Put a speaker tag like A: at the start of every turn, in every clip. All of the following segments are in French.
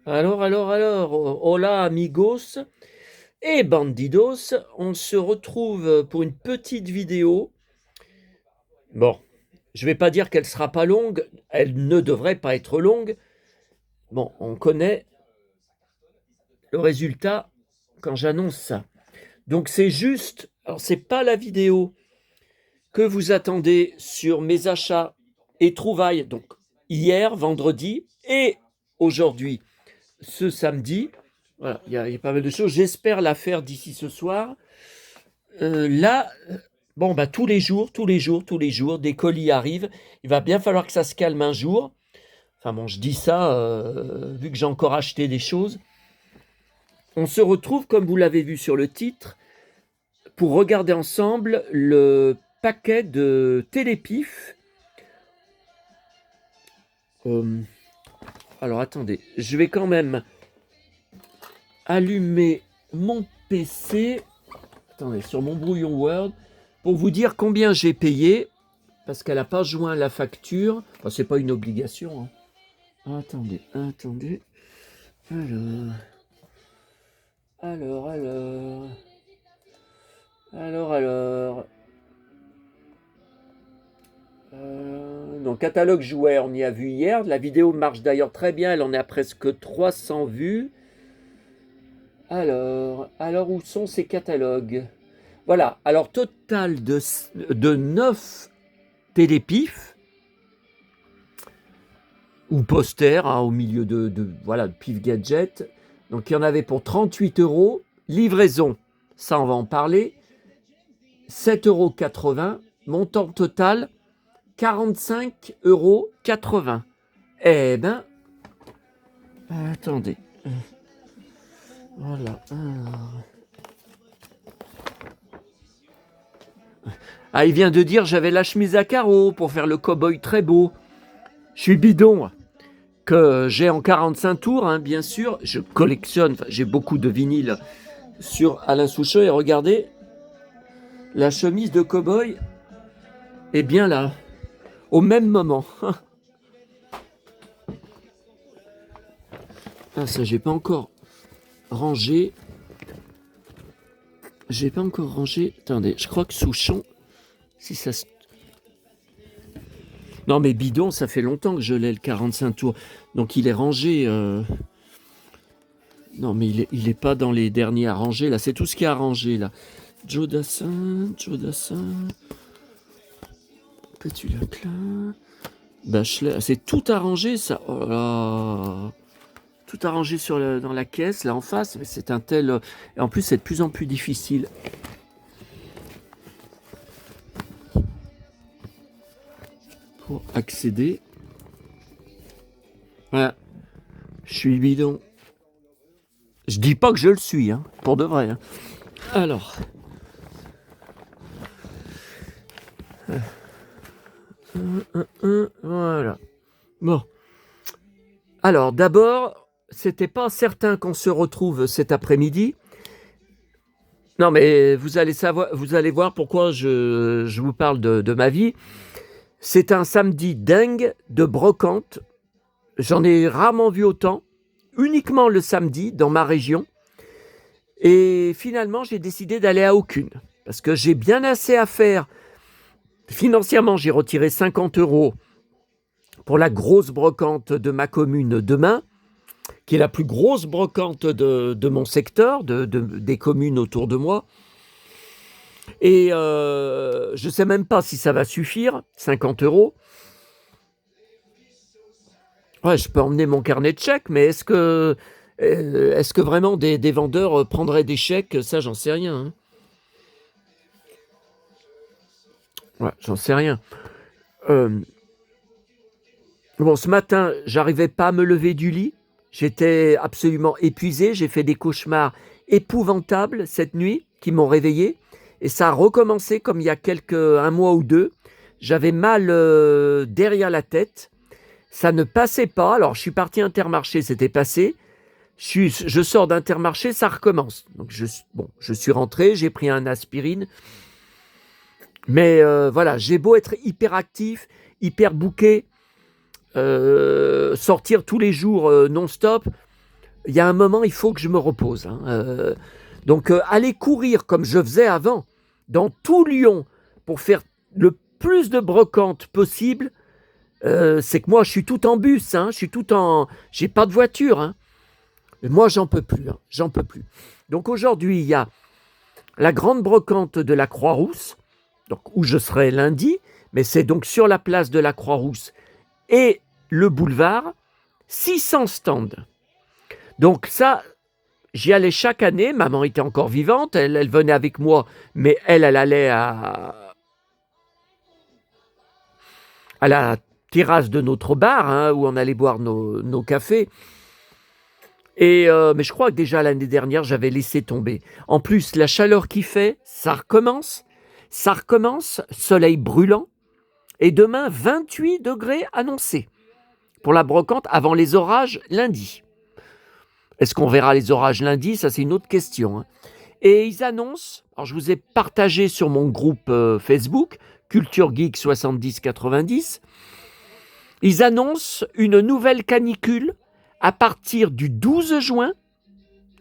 A: Hola amigos et bandidos, on se retrouve pour une petite vidéo. Bon, je vais pas dire qu'elle sera pas longue, elle ne devrait pas être longue. Bon, on connaît le résultat quand j'annonce ça. Donc c'est juste, alors c'est pas la vidéo que vous attendez sur mes achats et trouvailles, donc hier, vendredi, et aujourd'hui, ce samedi. Voilà, il y a pas mal de choses. J'espère la faire d'ici ce soir. Là, bon, bah, tous les jours, des colis arrivent. Il va bien falloir que ça se calme un jour. Enfin bon, je dis ça, vu que j'ai encore acheté des choses. On se retrouve, comme vous l'avez vu sur le titre, pour regarder ensemble le paquet de Télépif. Euh, alors attendez, je vais quand même allumer mon PC. Attendez, sur mon brouillon Word, pour vous dire combien j'ai payé, parce qu'elle n'a pas joint la facture. Enfin, c'est pas une obligation, hein. Attendez. Alors, alors, alors, alors. Donc, catalogue jouet, on y a vu hier. La vidéo marche d'ailleurs très bien, elle en est à presque 300 vues. Alors où sont ces catalogues? Voilà, alors total de 9 télépifs ou posters, hein, au milieu voilà, de Pif Gadget. Donc il y en avait pour 38 euros. Livraison, ça on va en parler, 7,80 €. Montant total, 45,80 €. Eh ben, attendez. Voilà. Ah, il vient de dire j'avais la chemise à carreaux pour faire le cow-boy très beau. Je suis bidon. Que j'ai en 45 tours, hein, bien sûr. Je collectionne, j'ai beaucoup de vinyles sur Alain Souchon. Et regardez, la chemise de cow-boy est bien là, au même moment. Ah, ça, j'ai pas encore rangé. Attendez, je crois que Souchon, si ça se... Non, mais bidon, ça fait longtemps que je l'ai, le 45 tours. Donc, il est rangé. Non, mais il est pas dans les derniers à ranger, là. C'est tout ce qui est à ranger, là. Joe Dassin. Petit Leclerc. Bachelet. C'est tout arrangé, ça. Oh là là. Tout arrangé dans la caisse, là en face. Mais c'est un tel. Et en plus, c'est de plus en plus difficile. Pour accéder. Voilà. Je suis bidon. Je dis pas que je le suis, hein, pour de vrai. Hein. Alors. Voilà. Bon. Alors, d'abord, c'était pas certain qu'on se retrouve cet après-midi. Non, mais vous allez voir pourquoi je vous parle de ma vie. C'est un samedi dingue de brocante. J'en ai rarement vu autant, uniquement le samedi dans ma région. Et finalement, j'ai décidé d'aller à aucune, parce que j'ai bien assez à faire. Financièrement, j'ai retiré 50 € pour la grosse brocante de ma commune demain, qui est la plus grosse brocante de mon secteur, des communes autour de moi. Et je ne sais même pas si ça va suffire, 50 €. Ouais, je peux emmener mon carnet de chèques, mais est-ce que vraiment des vendeurs prendraient des chèques? Ça, j'en sais rien. Hein. Ouais, j'en sais rien. Bon, ce matin, j'arrivais pas à me lever du lit. J'étais absolument épuisé. J'ai fait des cauchemars épouvantables cette nuit qui m'ont réveillé. Et ça a recommencé comme il y a un mois ou deux. J'avais mal derrière la tête. Ça ne passait pas. Alors, je suis parti Intermarché, c'était passé. Je sors d'Intermarché, ça recommence. Donc, je suis rentré, j'ai pris un aspirine. Mais voilà, j'ai beau être hyper actif, hyper booké, sortir tous les jours non-stop. il y a un moment, il faut que je me repose. Hein. Donc, aller courir comme je faisais avant, dans tout Lyon, pour faire le plus de brocantes possible, c'est que moi, je suis tout en bus, hein, j'ai pas de voiture. Hein. Et moi, j'en peux plus, hein, j'en peux plus. Donc aujourd'hui, il y a la grande brocante de la Croix-Rousse, donc où je serai lundi, mais c'est donc sur la place de la Croix-Rousse et le boulevard, 600 stands. Donc ça, j'y allais chaque année. Maman était encore vivante, elle venait avec moi, mais elle allait à la terrasse de notre bar, hein, où on allait boire nos cafés. Mais je crois que déjà l'année dernière, j'avais laissé tomber. En plus, la chaleur qui fait, ça recommence, soleil brûlant, et demain, 28 degrés annoncés pour la brocante avant les orages lundi. Est-ce qu'on verra les orages lundi? Ça, c'est une autre question. Hein. Et ils annoncent, alors je vous ai partagé sur mon groupe Facebook, Culture Geek 70-90, ils annoncent une nouvelle canicule à partir du 12 juin,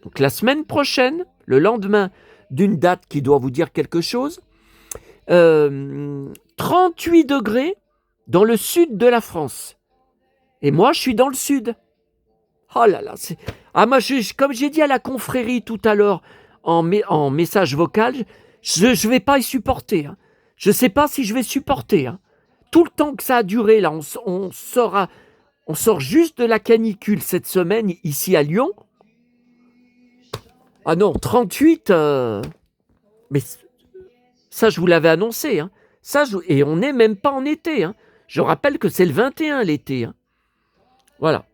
A: donc la semaine prochaine, le lendemain d'une date qui doit vous dire quelque chose, 38 degrés dans le sud de la France. Et moi, je suis dans le sud. Oh là là, moi, comme j'ai dit à la confrérie tout à l'heure en message vocal, je ne vais pas y supporter. Hein. Je ne sais pas si je vais supporter. Hein. Tout le temps que ça a duré, là, on sort juste de la canicule cette semaine ici à Lyon. Ah non, 38, mais ça, je vous l'avais annoncé. Hein. Et on n'est même pas en été. Hein. Je rappelle que c'est le 21 l'été. Hein. Voilà.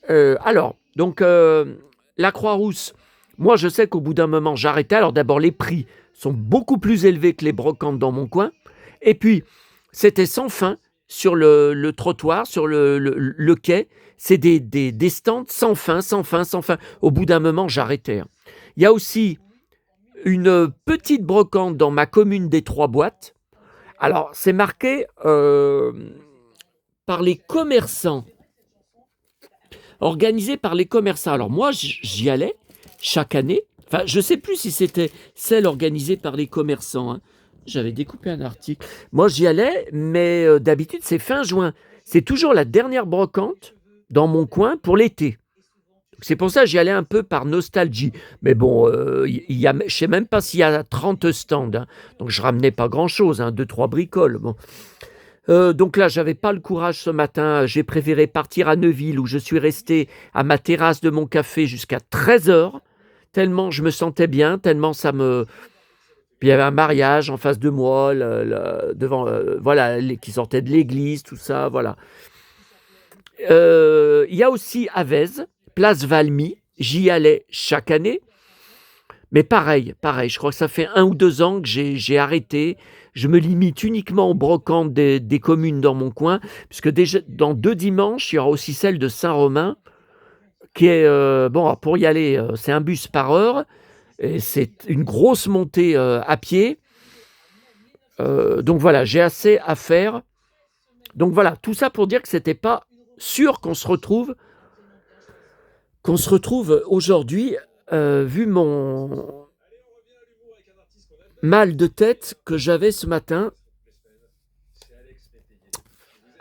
A: Alors, donc, la Croix-Rousse, moi, je sais qu'au bout d'un moment, j'arrêtais. Alors, d'abord, les prix sont beaucoup plus élevés que les brocantes dans mon coin. Et puis, c'était sans fin sur le trottoir, sur le quai. C'est des stands sans fin. Au bout d'un moment, j'arrêtais. Hein. Il y a aussi une petite brocante dans ma commune des Trois Boîtes. Alors, c'est marqué par les commerçants. Organisé par les commerçants. Alors moi, j'y allais chaque année. Enfin, je ne sais plus si c'était celle organisée par les commerçants. Hein. J'avais découpé un article. Moi, j'y allais, mais d'habitude, c'est fin juin. C'est toujours la dernière brocante dans mon coin pour l'été. C'est pour ça que j'y allais un peu par nostalgie. Mais bon, je ne sais même pas s'il y a 30 stands. Hein. Donc, je ramenais pas grand-chose, 2-3 bricoles. Bon. Donc là, j'avais pas le courage ce matin. J'ai préféré partir à Neuville où je suis resté à ma terrasse de mon café jusqu'à 13h, tellement je me sentais bien, tellement ça me... Puis il y avait un mariage en face de moi, devant, voilà, qui sortait de l'église, tout ça, voilà. Il y a aussi Avez, place Valmy. J'y allais chaque année. Mais pareil, je crois que ça fait 1 ou 2 ans que j'ai arrêté. Je me limite uniquement aux brocantes des communes dans mon coin, puisque déjà dans 2 dimanches, il y aura aussi celle de Saint-Romain, qui est, bon, pour y aller, c'est un bus par heure, et c'est une grosse montée à pied. Donc voilà, j'ai assez à faire. Donc voilà, tout ça pour dire que c'était pas sûr qu'on se retrouve aujourd'hui, vu mon mal de tête que j'avais ce matin.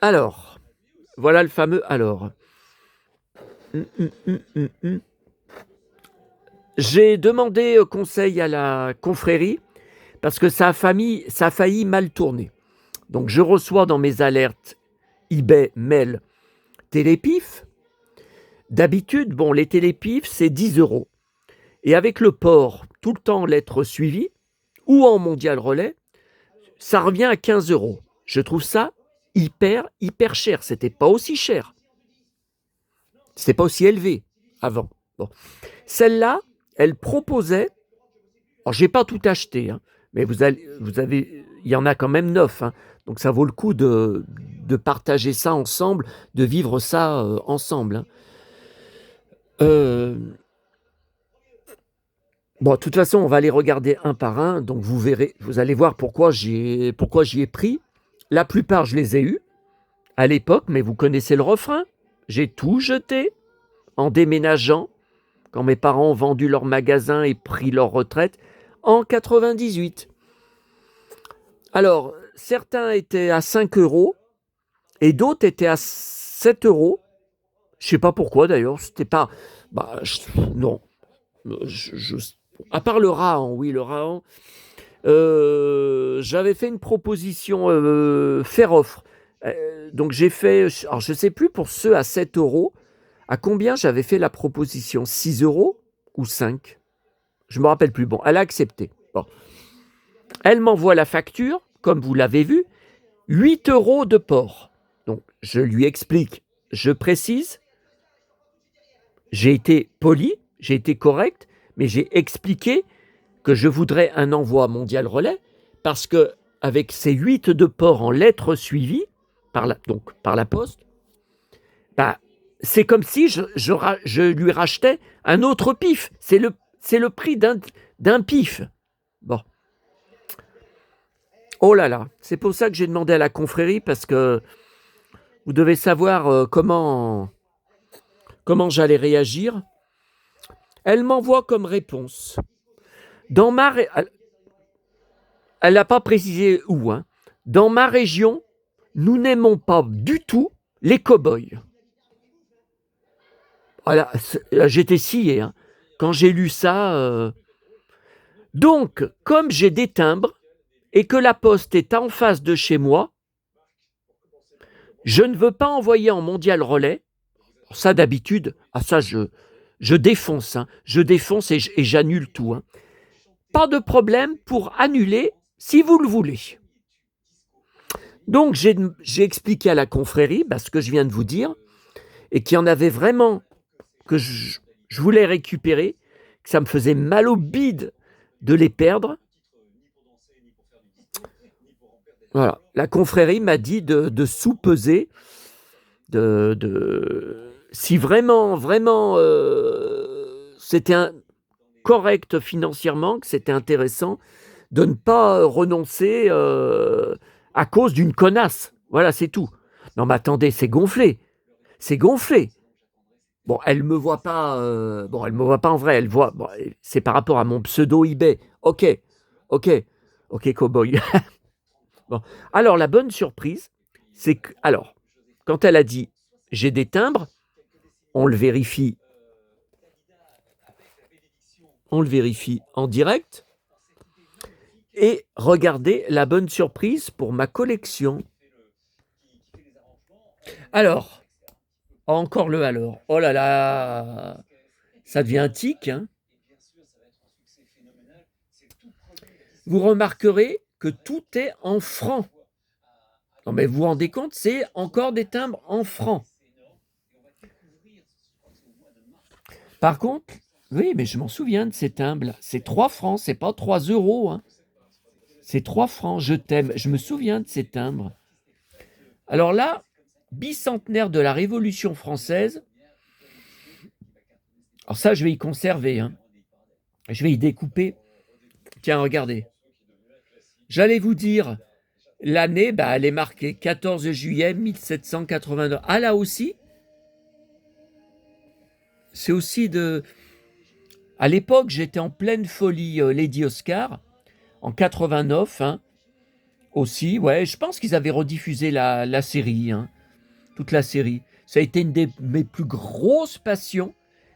A: Alors, voilà le fameux alors. J'ai demandé conseil à la confrérie parce que ça a failli mal tourner. Donc je reçois dans mes alertes eBay, mail, télépif. D'habitude, bon, les télépifs, c'est 10 €. Et avec le port, tout le temps lettre suivie, ou en mondial relais, ça revient à 15 €. Je trouve ça hyper cher. C'était pas aussi cher. C'était pas aussi élevé avant. Bon. Celle-là, elle proposait, alors j'ai pas tout acheté, hein, mais vous avez, il y en a quand même 9, hein, donc ça vaut le coup de partager ça ensemble, de vivre ça ensemble. Hein. Bon, de toute façon, on va les regarder un par un, donc vous verrez, vous allez voir pourquoi j'y ai pris. La plupart, je les ai eus à l'époque, mais vous connaissez le refrain. J'ai tout jeté en déménageant quand mes parents ont vendu leur magasin et pris leur retraite en 98. Alors, certains étaient à 5 € et d'autres étaient à 7 €. Je ne sais pas pourquoi d'ailleurs, c'était pas... non, à part le Rahan, oui, le Rahan, j'avais fait une proposition faire offre. Donc j'ai fait, alors je ne sais plus pour ceux à 7 €, à combien j'avais fait la proposition, 6 € ou 5? Je ne me rappelle plus. Bon, elle a accepté. Bon. Elle m'envoie la facture, comme vous l'avez vu, 8 € de port. Donc je lui explique, je précise, j'ai été poli, j'ai été correct, mais j'ai expliqué que je voudrais un envoi mondial relais parce que avec ces 8 de port en lettres suivies par la poste, bah, c'est comme si je lui rachetais un autre pif. C'est le prix d'un pif. Bon. Oh là là, c'est pour ça que j'ai demandé à la confrérie, parce que vous devez savoir comment j'allais réagir. Elle m'envoie comme réponse. Elle n'a pas précisé où. Hein. Dans ma région, nous n'aimons pas du tout les cow-boys. Voilà, j'étais scié. Hein. Quand j'ai lu ça. Donc, comme j'ai des timbres et que la poste est en face de chez moi, je ne veux pas envoyer en mondial relais. Ça, d'habitude, ça, je défonce. Hein. Je défonce et j'annule tout. Hein. Pas de problème pour annuler si vous le voulez. Donc, j'ai expliqué à la confrérie ce que je viens de vous dire, et qu'il y en avait vraiment que je voulais récupérer, que ça me faisait mal au bide de les perdre. Voilà. La confrérie m'a dit de sous-peser, si vraiment c'était correct financièrement, que c'était intéressant, de ne pas renoncer à cause d'une connasse. Voilà, c'est tout. Non, mais attendez, c'est gonflé. C'est gonflé. Bon, elle me voit pas. Elle me voit pas en vrai. Elle voit. Bon, c'est par rapport à mon pseudo eBay. Ok, cowboy. Bon, alors la bonne surprise, c'est que, alors, quand elle a dit j'ai des timbres, on le vérifie en direct. Et regardez la bonne surprise pour ma collection. Alors, encore le alors. Oh là là, ça devient un tic. Hein. Vous remarquerez que tout est en francs. Non mais vous vous rendez compte, c'est encore des timbres en francs. Par contre, oui, mais je m'en souviens de ces timbres. C'est 3 francs, c'est pas 3 €. Hein. C'est 3 francs, je t'aime. Je me souviens de ces timbres. Alors là, bicentenaire de la Révolution française. Alors ça, je vais y conserver. Hein. Je vais y découper. Tiens, regardez. J'allais vous dire, l'année, elle est marquée 14 juillet 1789. Ah là aussi, c'est aussi de... À l'époque, j'étais en pleine folie Lady Oscar, en 89, hein, aussi. Ouais, je pense qu'ils avaient rediffusé la série, hein, toute la série. Ça a été une de mes plus grosses passions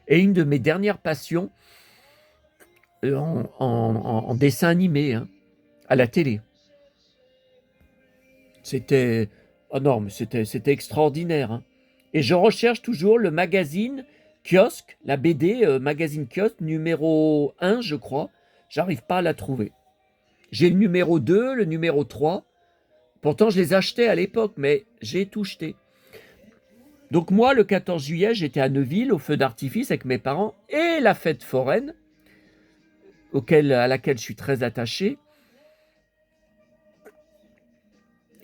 A: et une de mes dernières passions en dessin animé, hein, à la télé. C'était... Oh non, mais c'était extraordinaire. Hein. Et je recherche toujours le magazine kiosque, la BD magazine kiosque numéro 1, je crois. J'arrive pas à la trouver. J'ai le numéro 2, le numéro 3. Pourtant, je les achetais à l'époque, mais j'ai tout jeté. Donc moi, le 14 juillet, j'étais à Neuville, au feu d'artifice, avec mes parents, et la fête foraine, à laquelle je suis très attaché.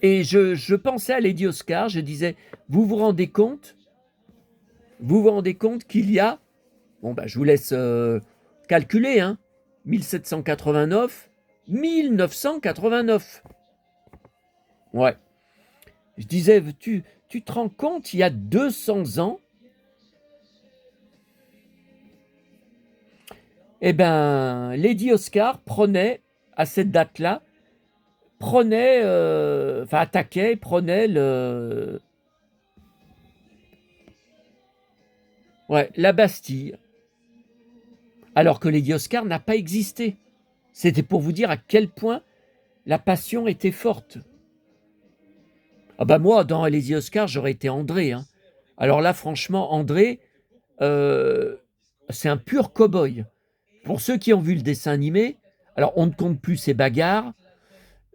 A: Et je pensais à Lady Oscar, je disais, vous vous rendez compte qu'il y a, je vous laisse calculer, hein, 1789, 1989. Ouais. Je disais, tu te rends compte, il y a 200 ans, Eh ben, Lady Oscar prenait, à cette date-là, attaquait, prenait la Bastille, alors que Lady Oscar n'a pas existé. C'était pour vous dire à quel point la passion était forte. Ah bah moi, dans Lady Oscar, j'aurais été André. Hein. Alors là, franchement, André, c'est un pur cow-boy. Pour ceux qui ont vu le dessin animé, alors on ne compte plus ces bagarres,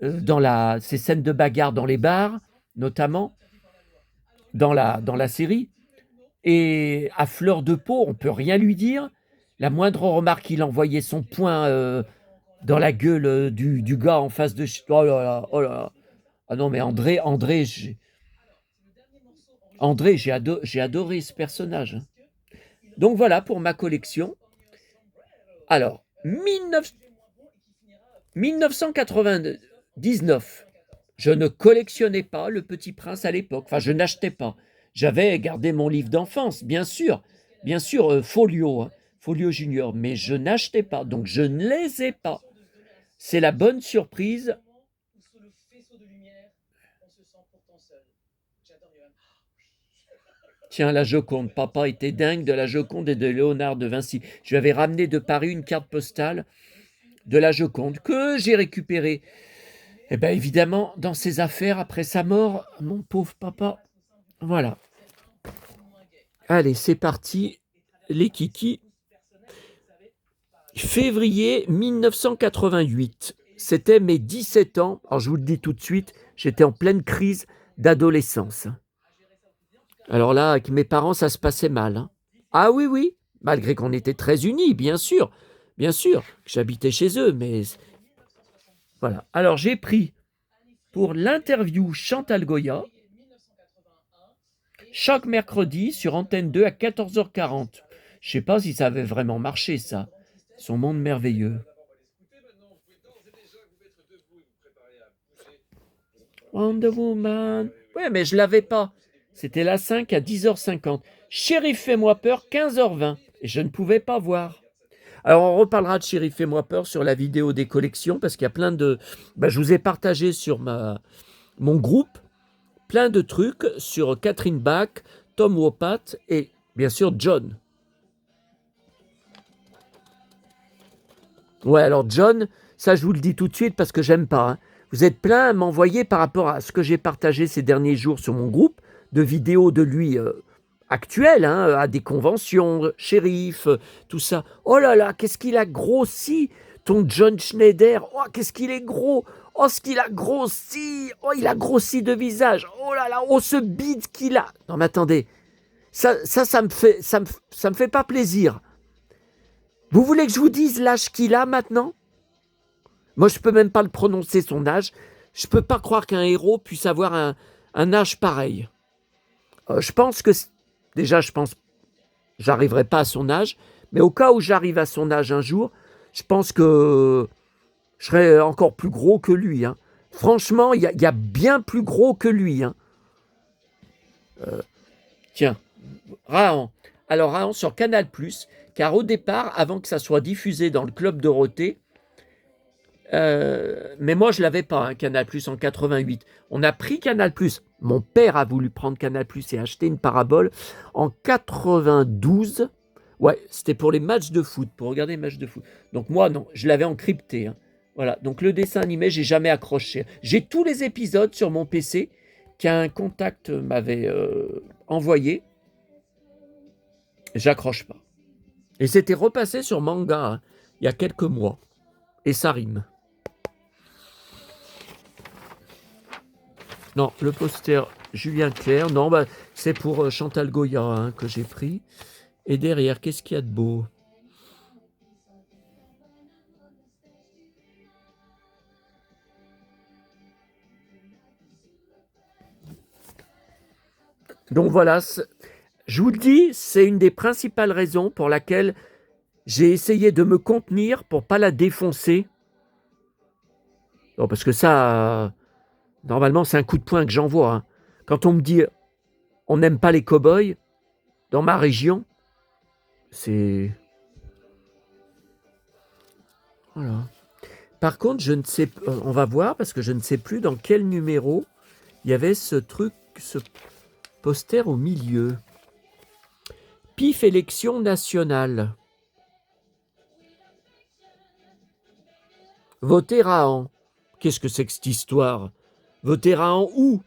A: ces scènes de bagarre dans les bars, notamment dans la série. Et à fleur de peau, on peut rien lui dire. La moindre remarque, il envoyait son poing dans la gueule du gars en face de... Oh là là, oh là là. Ah non, mais André, j'ai adoré ce personnage. Donc voilà pour ma collection. Alors, 1999, je ne collectionnais pas Le Petit Prince à l'époque. Enfin, je n'achetais pas. J'avais gardé mon livre d'enfance, bien sûr. Bien sûr, Folio, hein, Folio Junior. Mais je n'achetais pas. Donc, je ne les ai pas. C'est la bonne surprise. Tiens, la Joconde. Papa était dingue de la Joconde et de Léonard de Vinci. Je lui avais ramené de Paris une carte postale de la Joconde que j'ai récupérée. Eh bien, évidemment, dans ses affaires, après sa mort, mon pauvre papa. Voilà. Allez, c'est parti. Les kikis. Février 1988. C'était mes 17 ans. Alors, je vous le dis tout de suite, j'étais en pleine crise d'adolescence. Alors là, avec mes parents, ça se passait mal. Hein. Ah oui, oui. Malgré qu'on était très unis, bien sûr. Bien sûr que j'habitais chez eux, mais... Voilà. Alors, j'ai pris pour l'interview Chantal Goya, chaque mercredi sur Antenne 2 à 14h40. Je ne sais pas si ça avait vraiment marché, ça. Son monde merveilleux. Wonder Woman. Ouais, mais je l'avais pas. C'était la 5 à 10h50. Shérif, fais-moi peur, 15h20. Et je ne pouvais pas voir. Alors, on reparlera de Shérif, fais-moi peur sur la vidéo des collections, parce qu'il y a plein de... je vous ai partagé sur mon groupe plein de trucs sur Catherine Bach, Tom Wopat et bien sûr John. Ouais, alors John, ça je vous le dis tout de suite parce que j'aime pas. Hein. Vous êtes plein à m'envoyer par rapport à ce que j'ai partagé ces derniers jours sur mon groupe de vidéos de lui actuel, hein, à des conventions, shérif, tout ça. Oh là là, qu'est-ce qu'il a grossi, ton John Schneider. Oh, qu'est-ce qu'il est gros. Oh, ce qu'il a grossi. Oh, il a grossi de visage. Oh là là, oh, ce bide qu'il a. Non, mais attendez. Ça me fait pas plaisir. Vous voulez que je vous dise l'âge qu'il a maintenant? Moi, je peux même pas le prononcer, son âge. Je peux pas croire qu'un héros puisse avoir un âge pareil. Je pense que... Déjà, je pense j'arriverai pas à son âge. Mais au cas où j'arrive à son âge un jour, je pense que je serai encore plus gros que lui. Hein. Franchement, il y a bien plus gros que lui. Hein. Tiens, Rahan. Alors, Rahan sur Canal+, car au départ, avant que ça soit diffusé dans le Club Dorothée, mais moi je l'avais pas, hein, Canal+, en 88. On a pris Canal+. Mon père a voulu prendre Canal+, et acheter une parabole en 92. Ouais, c'était pour les matchs de foot, pour regarder les matchs de foot. Donc moi, non, je l'avais encrypté. Hein. Voilà, donc le dessin animé, j'ai jamais accroché. J'ai tous les épisodes sur mon PC qu'un contact m'avait envoyé. J'accroche pas. Et c'était repassé sur Manga, hein, il y a quelques mois. Et ça rime. Non, le poster Julien Clerc. Non, c'est pour Chantal Goya hein, que j'ai pris. Et derrière, qu'est-ce qu'il y a de beau? Donc voilà, je vous le dis, c'est une des principales raisons pour laquelle j'ai essayé de me contenir pour pas la défoncer. Non, parce que ça, normalement, c'est un coup de poing que j'envoie. Hein. Quand on me dit on n'aime pas les cow-boys, dans ma région, c'est... Voilà. Par contre, je ne sais, on va voir parce que je ne sais plus dans quel numéro il y avait ce truc, ce poster au milieu. PIF élection nationale. Voter à an. Qu'est-ce que c'est que cette histoire? Voter à an où?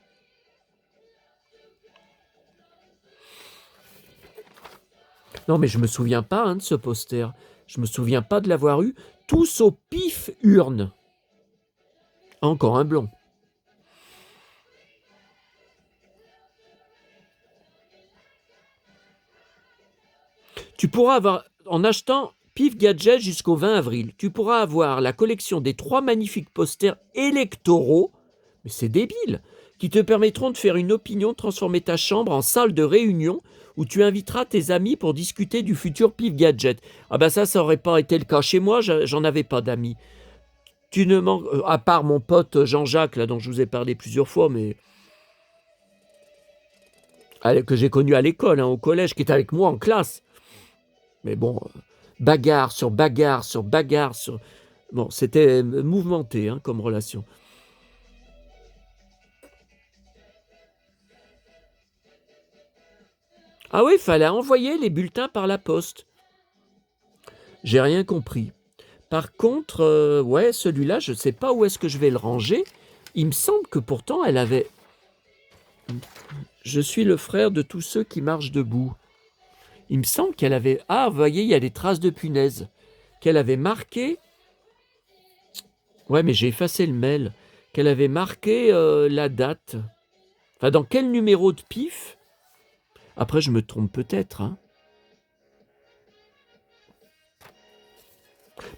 A: Non, mais je me souviens pas de ce poster. Je me souviens pas de l'avoir eu. Tous au pif urne. Encore un blond. Tu pourras avoir, en achetant Pif Gadget jusqu'au 20 avril, tu pourras avoir la collection des 3 magnifiques posters électoraux, mais c'est débile, qui te permettront de faire une opinion, de transformer ta chambre en salle de réunion où tu inviteras tes amis pour discuter du futur Pif Gadget. Ah ben ça aurait pas été le cas chez moi, j'en avais pas d'amis. Tu ne manques, à part mon pote Jean-Jacques, là dont je vous ai parlé plusieurs fois, mais que j'ai connu à l'école, au collège, qui était avec moi en classe. Mais bon, bagarre sur bagarre sur bagarre sur... Bon, c'était mouvementé comme relation. Ah oui, il fallait envoyer les bulletins par la poste. J'ai rien compris. Par contre, ouais, celui-là, je ne sais pas où est-ce que je vais le ranger. Il me semble que pourtant, elle avait... Je suis le frère de tous ceux qui marchent debout. Il me semble qu'elle avait... Ah, vous voyez, il y a des traces de punaises. Qu'elle avait marqué... Ouais, mais j'ai effacé le mail. Qu'elle avait marqué la date. Enfin, dans quel numéro de pif? Après, je me trompe peut-être.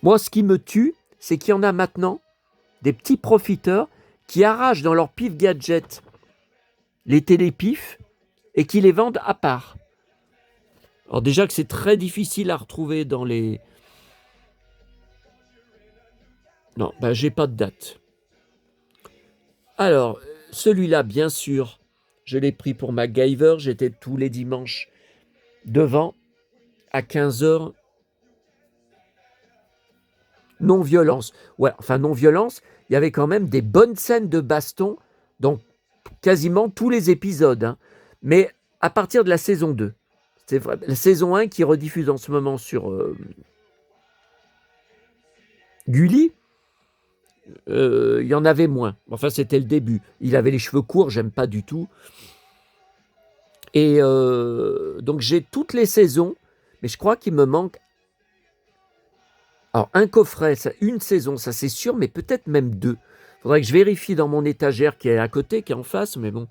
A: Moi, ce qui me tue, c'est qu'il y en a maintenant des petits profiteurs qui arrachent dans leur pif gadget les télépifs et qui les vendent à part. Alors déjà que c'est très difficile à retrouver dans les... Non, ben j'ai pas de date. Alors, celui-là, bien sûr, je l'ai pris pour MacGyver. J'étais tous les dimanches devant à 15h. Non-violence. Ouais, enfin non-violence, il y avait quand même des bonnes scènes de baston dans quasiment tous les épisodes. Mais à partir de la saison 2. C'est vrai, la saison 1 qui rediffuse en ce moment sur Gulli, il y en avait moins. Enfin, c'était le début. Il avait les cheveux courts, j'aime pas du tout. Et donc j'ai toutes les saisons, mais je crois qu'il me manque... Alors, un coffret, ça, une saison, ça c'est sûr, mais peut-être même 2. Il faudrait que je vérifie dans mon étagère qui est à côté, qui est en face, mais bon.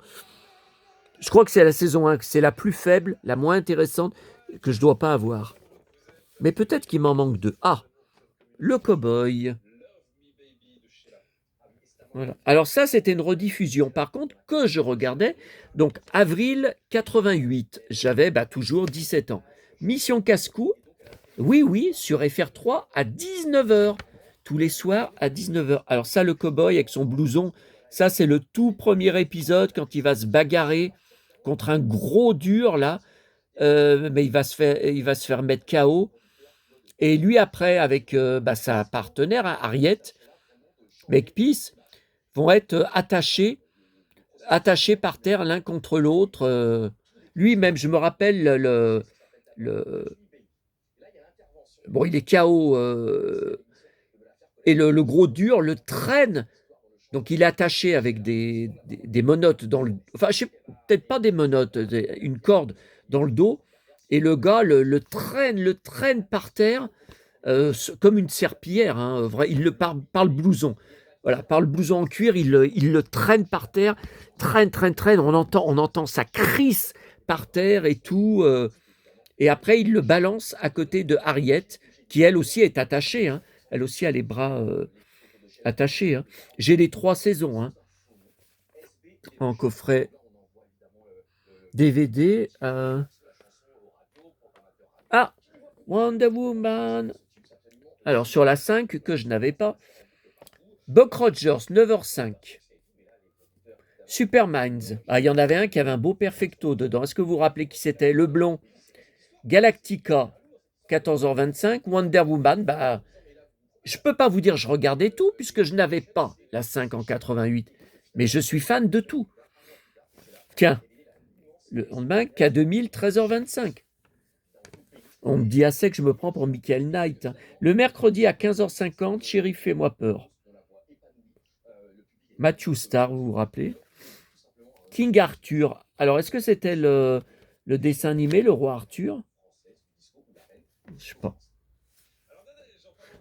A: Je crois que c'est la saison 1, que c'est la plus faible, la moins intéressante, que je ne dois pas avoir. Mais peut-être qu'il m'en manque 2. Ah, le cow-boy. Voilà. Alors ça, c'était une rediffusion, par contre, que je regardais. Donc, avril 88, j'avais toujours 17 ans. Mission Casse-Cou, oui, sur FR3 à 19h. Tous les soirs à 19h. Alors ça, le cow-boy avec son blouson, ça, c'est le tout premier épisode quand il va se bagarrer contre un gros dur, là. Mais il va se faire mettre KO. Et lui, après, avec sa partenaire, Harriet, Makepeace, vont être attachés par terre l'un contre l'autre. Lui-même, je me rappelle, bon, il est KO, et le gros dur le traîne. Donc, il est attaché avec des menottes dans le... Enfin, je sais, peut-être pas des menottes, une corde dans le dos. Et le gars le traîne par terre comme une serpillière. Il le par le blouson. Voilà, par le blouson en cuir, il le traîne par terre. Traîne. On entend sa crisse par terre et tout. Et après, il le balance à côté de Harriet, qui elle aussi est attachée. Elle aussi a les bras attachés. J'ai les 3 saisons en coffret DVD. Ah, Wonder Woman. Alors, sur la 5, que je n'avais pas, Buck Rogers, 9h05. Superminds. Ah, il y en avait un qui avait un beau perfecto dedans. Est-ce que vous vous rappelez qui c'était? Le blond. Galactica, 14h25. Wonder Woman, Je peux pas vous dire je regardais tout puisque je n'avais pas la 5 en 88, mais je suis fan de tout. Tiens, le lendemain, K2000, 13h25. On me dit assez que je me prends pour Michael Knight, hein. Le mercredi à 15h50, Chérie, fais-moi peur. Matthew Starr, vous vous rappelez? King Arthur. Alors, est-ce que c'était le dessin animé, le roi Arthur? Je sais pas.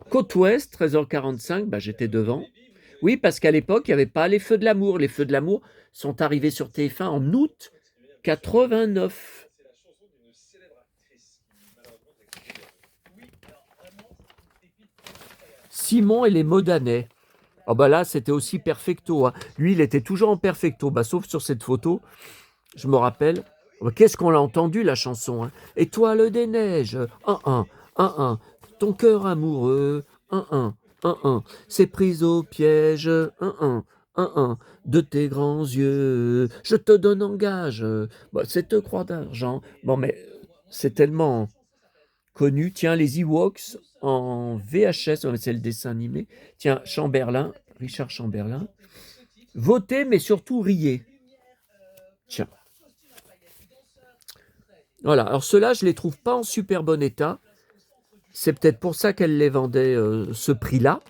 A: Côte Ouest, 13h45, bah, j'étais devant. Oui, parce qu'à l'époque, il n'y avait pas les Feux de l'amour. Les Feux de l'amour sont arrivés sur TF1 en août 89. Simon et les Modanais. Oh bah là, c'était aussi perfecto, hein. Lui, il était toujours en perfecto, bah, sauf sur cette photo. Je me rappelle. Oh, qu'est-ce qu'on l'a entendu, la chanson, hein. Étoile des neiges, 1-1, ton cœur amoureux, 1-1, c'est prise au piège, 1-1, de tes grands yeux, je te donne en gage, bah, cette croix d'argent. Bon, mais c'est tellement connu. Tiens, les Ewoks en VHS, c'est le dessin animé. Tiens, Chamberlain, Richard Chamberlain. Votez, mais surtout riez. Tiens. Voilà, alors ceux-là, je ne les trouve pas en super bon état. C'est peut-être pour ça qu'elle les vendait ce prix-là.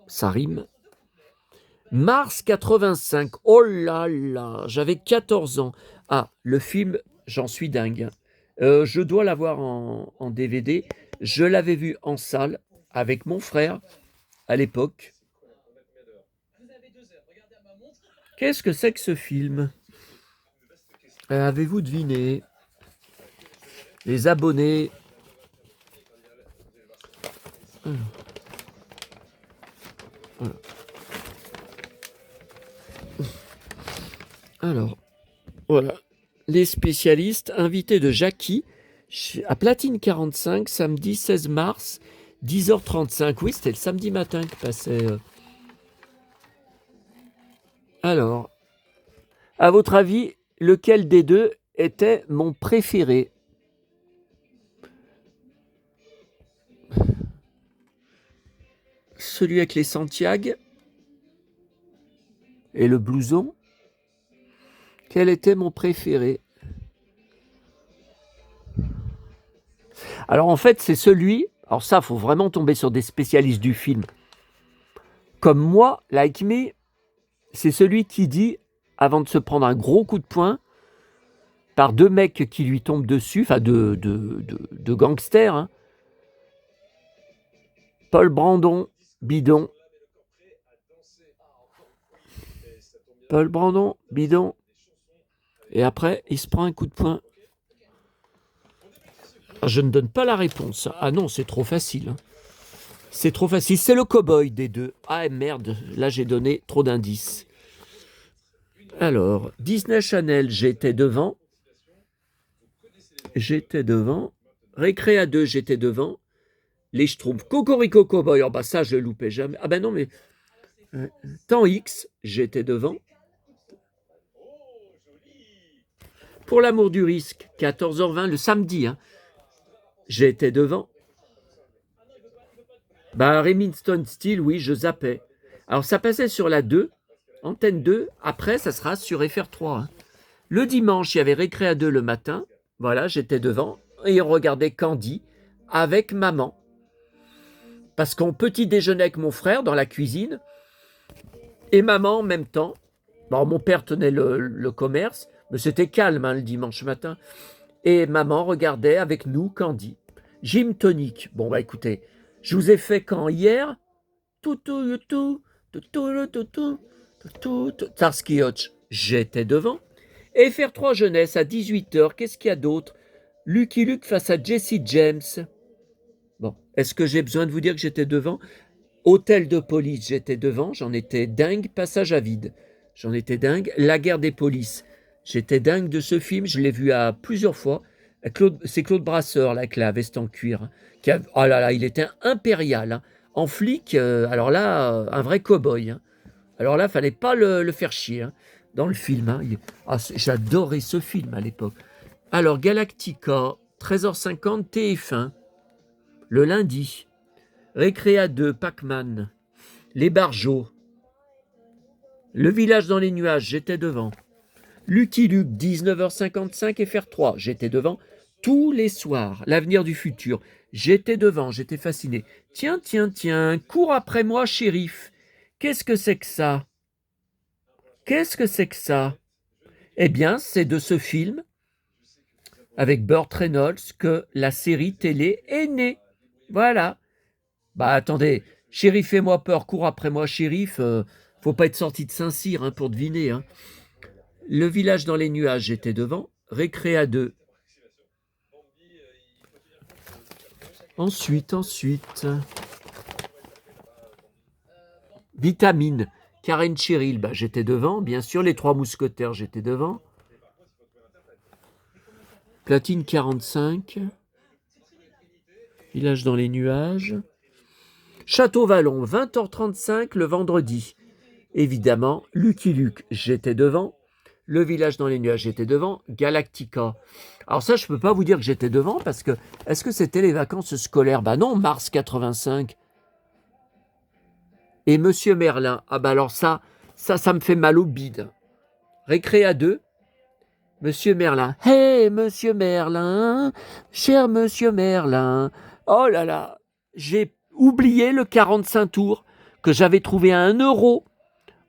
A: Ça rime. Mars 85. Oh là là, j'avais 14 ans. Ah, le film, j'en suis dingue. Je dois l'avoir en DVD. Je l'avais vu en salle avec mon frère à l'époque. Qu'est-ce que c'est que ce film? Avez-vous deviné? Les abonnés. Alors, voilà. Les spécialistes invités de Jackie à Platine 45, samedi 16 mars, 10h35. Oui, c'était le samedi matin qui passait. Alors, à votre avis, lequel des deux était mon préféré? Celui avec les Santiago et le blouson. Quel était mon préféré? Alors en fait, c'est celui, alors ça, il faut vraiment tomber sur des spécialistes du film. Comme moi, like me, c'est celui qui dit, avant de se prendre un gros coup de poing, par deux mecs qui lui tombent dessus, enfin de gangsters, hein. Paul Brandon, bidon. Paul Brandon, bidon. Et après, il se prend un coup de poing. Je ne donne pas la réponse. Ah non, c'est trop facile, hein. C'est trop facile. C'est le cow-boy des deux. Ah merde, là j'ai donné trop d'indices. Alors, Disney Channel, j'étais devant. J'étais devant. Récréa 2, j'étais devant. Les Schtroumpfs, Cocorico Cowboy, oh bah ça je le loupais jamais. Ah ben non mais Temps X, j'étais devant. Pour l'amour du risque, 14h20 le samedi, hein, j'étais devant. Bah Remington Steele, oui, je zappais. Alors ça passait sur la 2, antenne 2, après ça sera sur FR3, hein. Le dimanche, il y avait Récréa 2 le matin, voilà, j'étais devant, et on regardait Candy avec maman. Parce qu'on petit déjeunait avec mon frère dans la cuisine, et maman en même temps. Bon, mon père tenait le commerce, mais c'était calme, hein, le dimanche matin. Et maman regardait avec nous Candy. Gym tonic. Bon, bah écoutez, je vous ai fait quand hier Starsky Hutch, j'étais devant. Et faire 3 jeunesse à 18h, qu'est-ce qu'il y a d'autre? Lucky Luke face à Jesse James. Bon, est-ce que j'ai besoin de vous dire que j'étais devant? Hôtel de police, j'étais devant, j'en étais dingue. Passage à vide, j'en étais dingue. La guerre des polices, j'étais dingue de ce film, je l'ai vu à plusieurs fois. C'est Claude Brasseur, là, avec la veste en cuir, hein, oh là là, il était impérial, hein. En flic, alors là, un vrai cow-boy, hein. Alors là, fallait pas le faire chier, hein, dans le film, hein. J'adorais ce film à l'époque. Alors, Galactica, 13h50, TF1, le lundi. Récréa 2, Pac-Man. Les Barjots. Le village dans les nuages, j'étais devant. Lucky Luke, 19h55 et faire 3, j'étais devant. Tous les soirs, l'avenir du futur, j'étais devant, j'étais fasciné. Tiens, tiens, tiens, cours après moi, shérif. Qu'est-ce que c'est que ça? Qu'est-ce que c'est que ça? Eh bien, c'est de ce film, avec Burt Reynolds, que la série télé est née. Voilà. Bah attendez, shérif fais-moi peur, cours après moi, shérif. Faut pas être sorti de Saint-Cyr hein, pour deviner. Hein. Le village dans les nuages, j'étais devant. Récréa 2. Ensuite. Vitamine. Karen Cheryl, bah, j'étais devant. Bien sûr, les 3 mousquetaires, j'étais devant. Platine 45. Village dans les nuages. Château Vallon, 20h35 le vendredi. Évidemment, Lucky Luke, j'étais devant. Le village dans les nuages, j'étais devant. Galactica. Alors ça, je ne peux pas vous dire que j'étais devant parce que, est-ce que c'était les vacances scolaires? Bah non, mars 85. Et Monsieur Merlin, ah bah alors ça me fait mal au bide. Récréa 2, Monsieur Merlin. Hey, Monsieur Merlin, cher Monsieur Merlin. Oh là là, j'ai oublié le 45 tours que j'avais trouvé à 1 €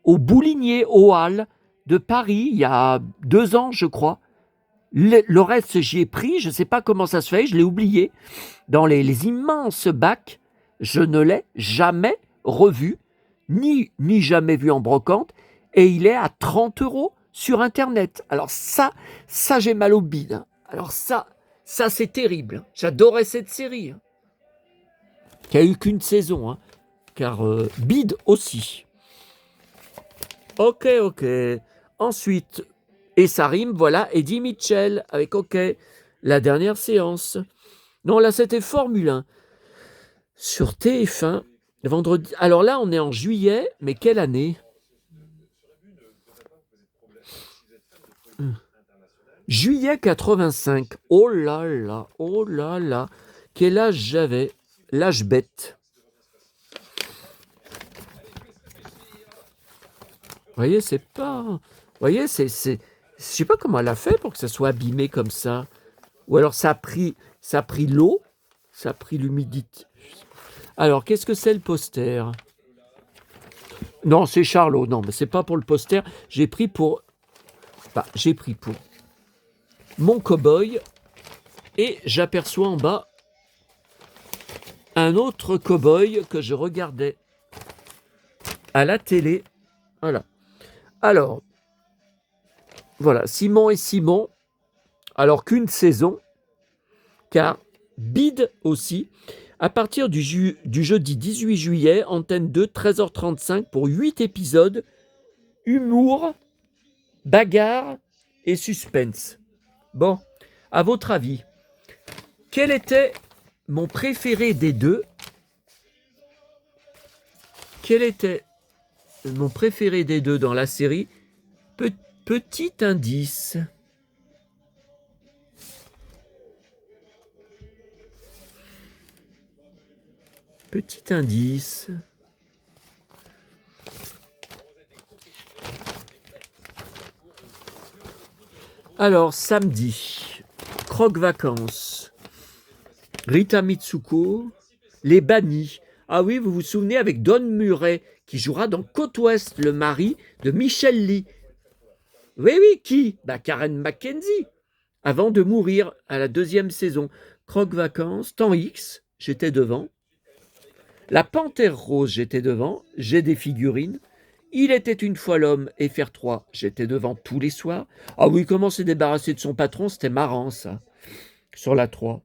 A: au Boulinier, aux Halles de Paris, il y a 2 ans, je crois. Le reste, j'y ai pris, je ne sais pas comment ça se fait, je l'ai oublié. Dans les immenses bacs, je ne l'ai jamais revu, ni jamais vu en brocante, et il est à 30 € sur Internet. Alors ça j'ai mal au bide. Hein. Alors ça c'est terrible. J'adorais cette série, hein, qui a eu qu'une saison, hein, car bide aussi. Ok. Ensuite, et ça rime, voilà, Eddie Mitchell avec OK, la dernière séance. Non, là, c'était Formule 1. Sur TF1, vendredi. Alors là, on est en juillet, mais quelle année? Juillet 85. Oh là là. Quel âge j'avais? L'âge bête. Vous voyez, c'est pas... Vous voyez, c'est... Je sais pas comment elle a fait pour que ça soit abîmé comme ça. Ou alors ça a pris l'eau, ça a pris l'humidité. Alors, qu'est-ce que c'est le poster? Non, c'est Charlot. Non, mais c'est pas pour le poster. J'ai pris pour mon cow-boy et j'aperçois en bas un autre cow-boy que je regardais à la télé. Voilà. Alors, voilà, Simon et Simon. Alors qu'une saison, car bide aussi. À partir du jeudi 18 juillet, antenne 2, 13h35 pour 8 épisodes, humour, bagarre et suspense. Bon, à votre avis, quel était mon préféré des deux? Quel était mon préféré des deux dans la série? Petit indice. Petit indice. Alors, samedi, Croque-Vacances, Rita Mitsuko, Les Bannis. Ah oui, vous vous souvenez avec Don Murray, qui jouera dans Côte Ouest, le mari de Michel Lee. Oui, qui? Karen McKenzie, avant de mourir à la 2e saison. Croque-Vacances, Temps X, j'étais devant. La Panthère Rose, j'étais devant. J'ai des figurines. Il était une fois l'homme et faire 3, j'étais devant tous les soirs. Ah oui, comment s'est débarrassé de son patron, c'était marrant ça, sur la 3.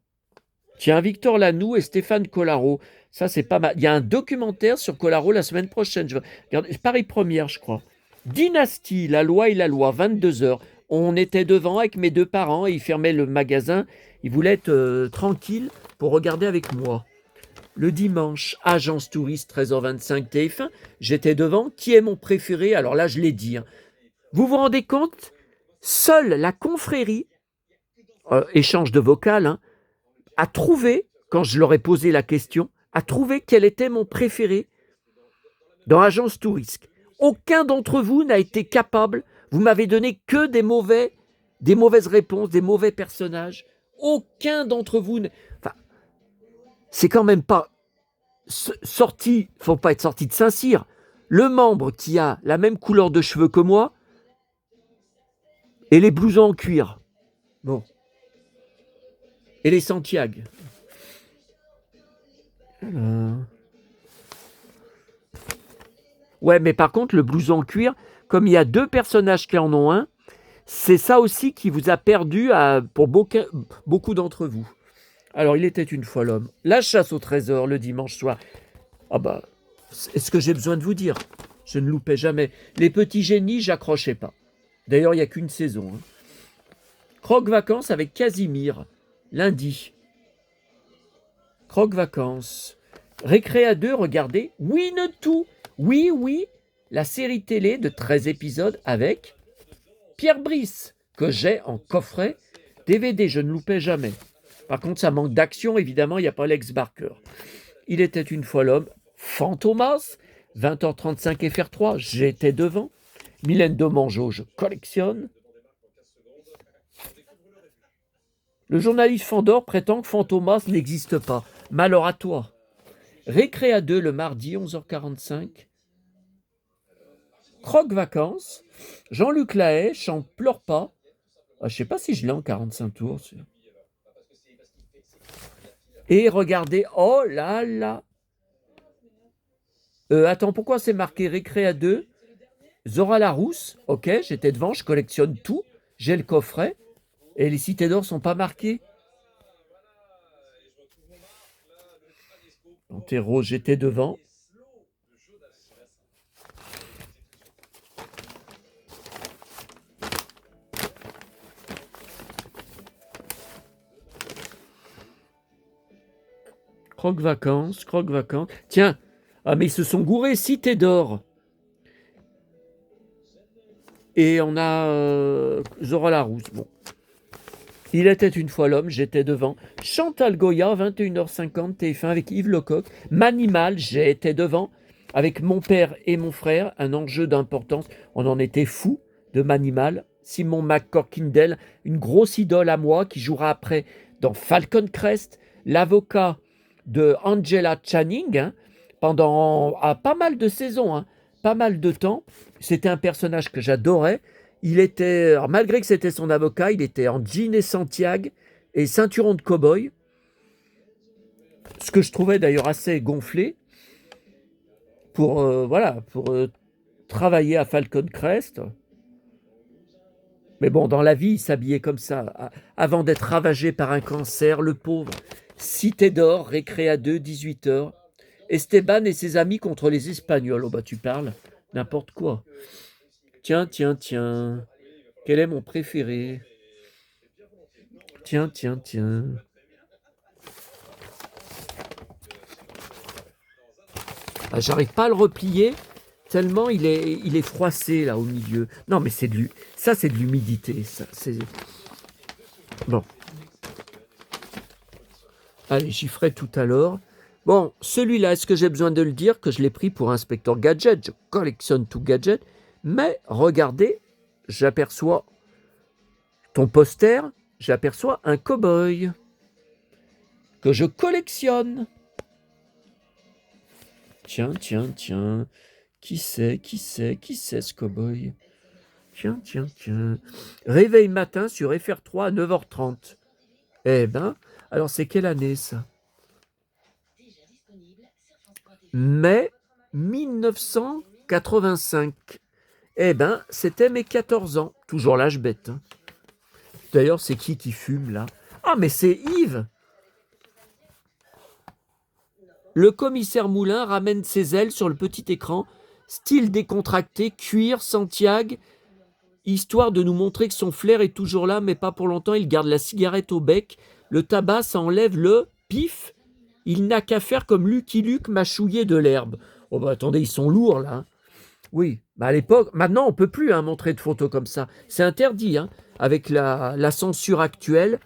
A: Tiens, Victor Lanoux et Stéphane Collaro, ça c'est pas mal. Il y a un documentaire sur Collaro la semaine prochaine, Paris Première je crois. Dynastie, La Loi et la Loi, 22h. On était devant avec mes 2 parents et ils fermaient le magasin. Ils voulaient être tranquilles pour regarder avec moi. Le dimanche, Agence Touriste, 13h25 TF1, j'étais devant. Qui est mon préféré? Alors là, je l'ai dit. Hein. Vous vous rendez compte? Seule la confrérie, échange de vocal, hein, a trouvé, quand je leur ai posé la question, à trouver quel était mon préféré dans Agence Tourisque. Aucun d'entre vous n'a été capable, vous m'avez donné que des mauvaises réponses, des mauvais personnages. Aucun d'entre vous, enfin, c'est quand même pas sorti, faut pas être sorti de Saint-Cyr. Le membre qui a la même couleur de cheveux que moi et les blousons en cuir. Bon. Et les Santiago. Ouais, mais par contre, le blouson en cuir, comme il y a 2 personnages qui en ont un, c'est ça aussi qui vous a perdu pour beaucoup d'entre vous. Alors, il était une fois l'homme. La chasse au trésor le dimanche soir. Ah bah, est-ce que j'ai besoin de vous dire? Je ne loupais jamais. Les petits génies, j'accrochais pas. D'ailleurs, il n'y a qu'une saison. Croque-vacances avec Casimir, lundi. Croque-vacances. Récré à 2, regardez Winnetou. Oui, la série télé de 13 épisodes avec Pierre Brice, que j'ai en coffret DVD, je ne loupais jamais. Par contre, ça manque d'action, évidemment, il n'y a pas Lex Barker. Il était une fois l'homme. Fantomas, 20h35 FR3, j'étais devant. Mylène Domangeau, je collectionne. Le journaliste Fandor prétend que Fantomas n'existe pas. Malheur à toi. Récré à 2 le mardi, 11h45. Croque-vacances. Jean-Luc Lahaye, j'en pleure pas. Je ne sais pas si je l'ai en 45 tours. Et regardez, oh là là. Attends, pourquoi c'est marqué Récré à 2? Zora Larousse, ok, j'étais devant, je collectionne tout. J'ai le coffret. Et les cités d'or sont pas marquées. Antero, j'étais devant. Croque-vacances. Tiens, mais ils se sont gourés, Cité d'or. Et on a Zora Larousse. Bon. Il était une fois l'homme, j'étais devant. Chantal Goya, 21h50, TF1 avec Yves Lecoq. Manimal, j'étais devant. Avec mon père et mon frère, un enjeu d'importance. On en était fous de Manimal. Simon McCorkindale, une grosse idole à moi qui jouera après dans Falcon Crest. L'avocat de Angela Channing, pendant pas mal de saisons, pas mal de temps. C'était un personnage que j'adorais. Il était, alors malgré que c'était son avocat, il était en jean et Santiago et ceinturon de cow-boy. Ce que je trouvais d'ailleurs assez gonflé pour, travailler à Falcon Crest. Mais bon, dans la vie, il s'habillait comme ça, avant d'être ravagé par un cancer, le pauvre. Cité d'or, Récré à 2, 18h. Esteban et ses amis contre les Espagnols. Oh bah tu parles, n'importe quoi. Tiens. Quel est mon préféré? Tiens. J'arrive pas à le replier, tellement il est froissé là au milieu. Non mais c'est de l'humidité, ça. Bon. Allez, j'y ferai tout à l'heure. Bon, celui-là, est-ce que j'ai besoin de le dire que je l'ai pris pour Inspecteur Gadget? Je collectionne tout gadget. Mais regardez, j'aperçois ton poster, j'aperçois un cow-boy que je collectionne. Tiens. Qui c'est ce cow-boy? Tiens. Réveil matin sur FR3 à 9h30. Eh ben, alors c'est quelle année ça? Mai 1985. Eh ben, c'était mes 14 ans. Toujours l'âge bête. D'ailleurs, c'est qui fume là? Ah, mais c'est Yves! Le commissaire Moulin ramène ses ailes sur le petit écran. Style décontracté, cuir, Santiago. Histoire de nous montrer que son flair est toujours là, mais pas pour longtemps. Il garde la cigarette au bec. Le tabac, ça enlève le pif. Il n'a qu'à faire comme Lucky Luke mâchouiller de l'herbe. Oh bah attendez, ils sont lourds là. Oui, bah à l'époque, maintenant on peut plus montrer de photos comme ça. C'est interdit, avec la censure actuelle,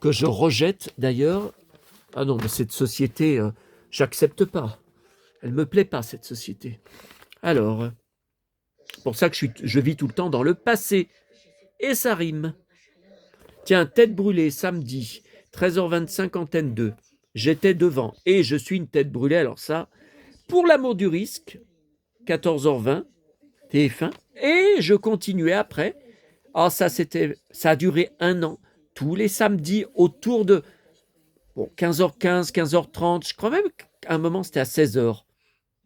A: que je rejette d'ailleurs. Ah non, mais cette société J'accepte pas. Elle me plaît pas, cette société. Alors, c'est pour ça que je vis tout le temps dans le passé. Et ça rime. Tiens, tête brûlée, samedi, 13h25, antenne 2. J'étais devant et je suis une tête brûlée. Alors ça, pour l'amour du risque, 14h20, TF1. Et je continuais après. Ah, ça a duré 1 an. Tous les samedis autour de 15h15, 15h30. Je crois même qu'à un moment c'était à 16h.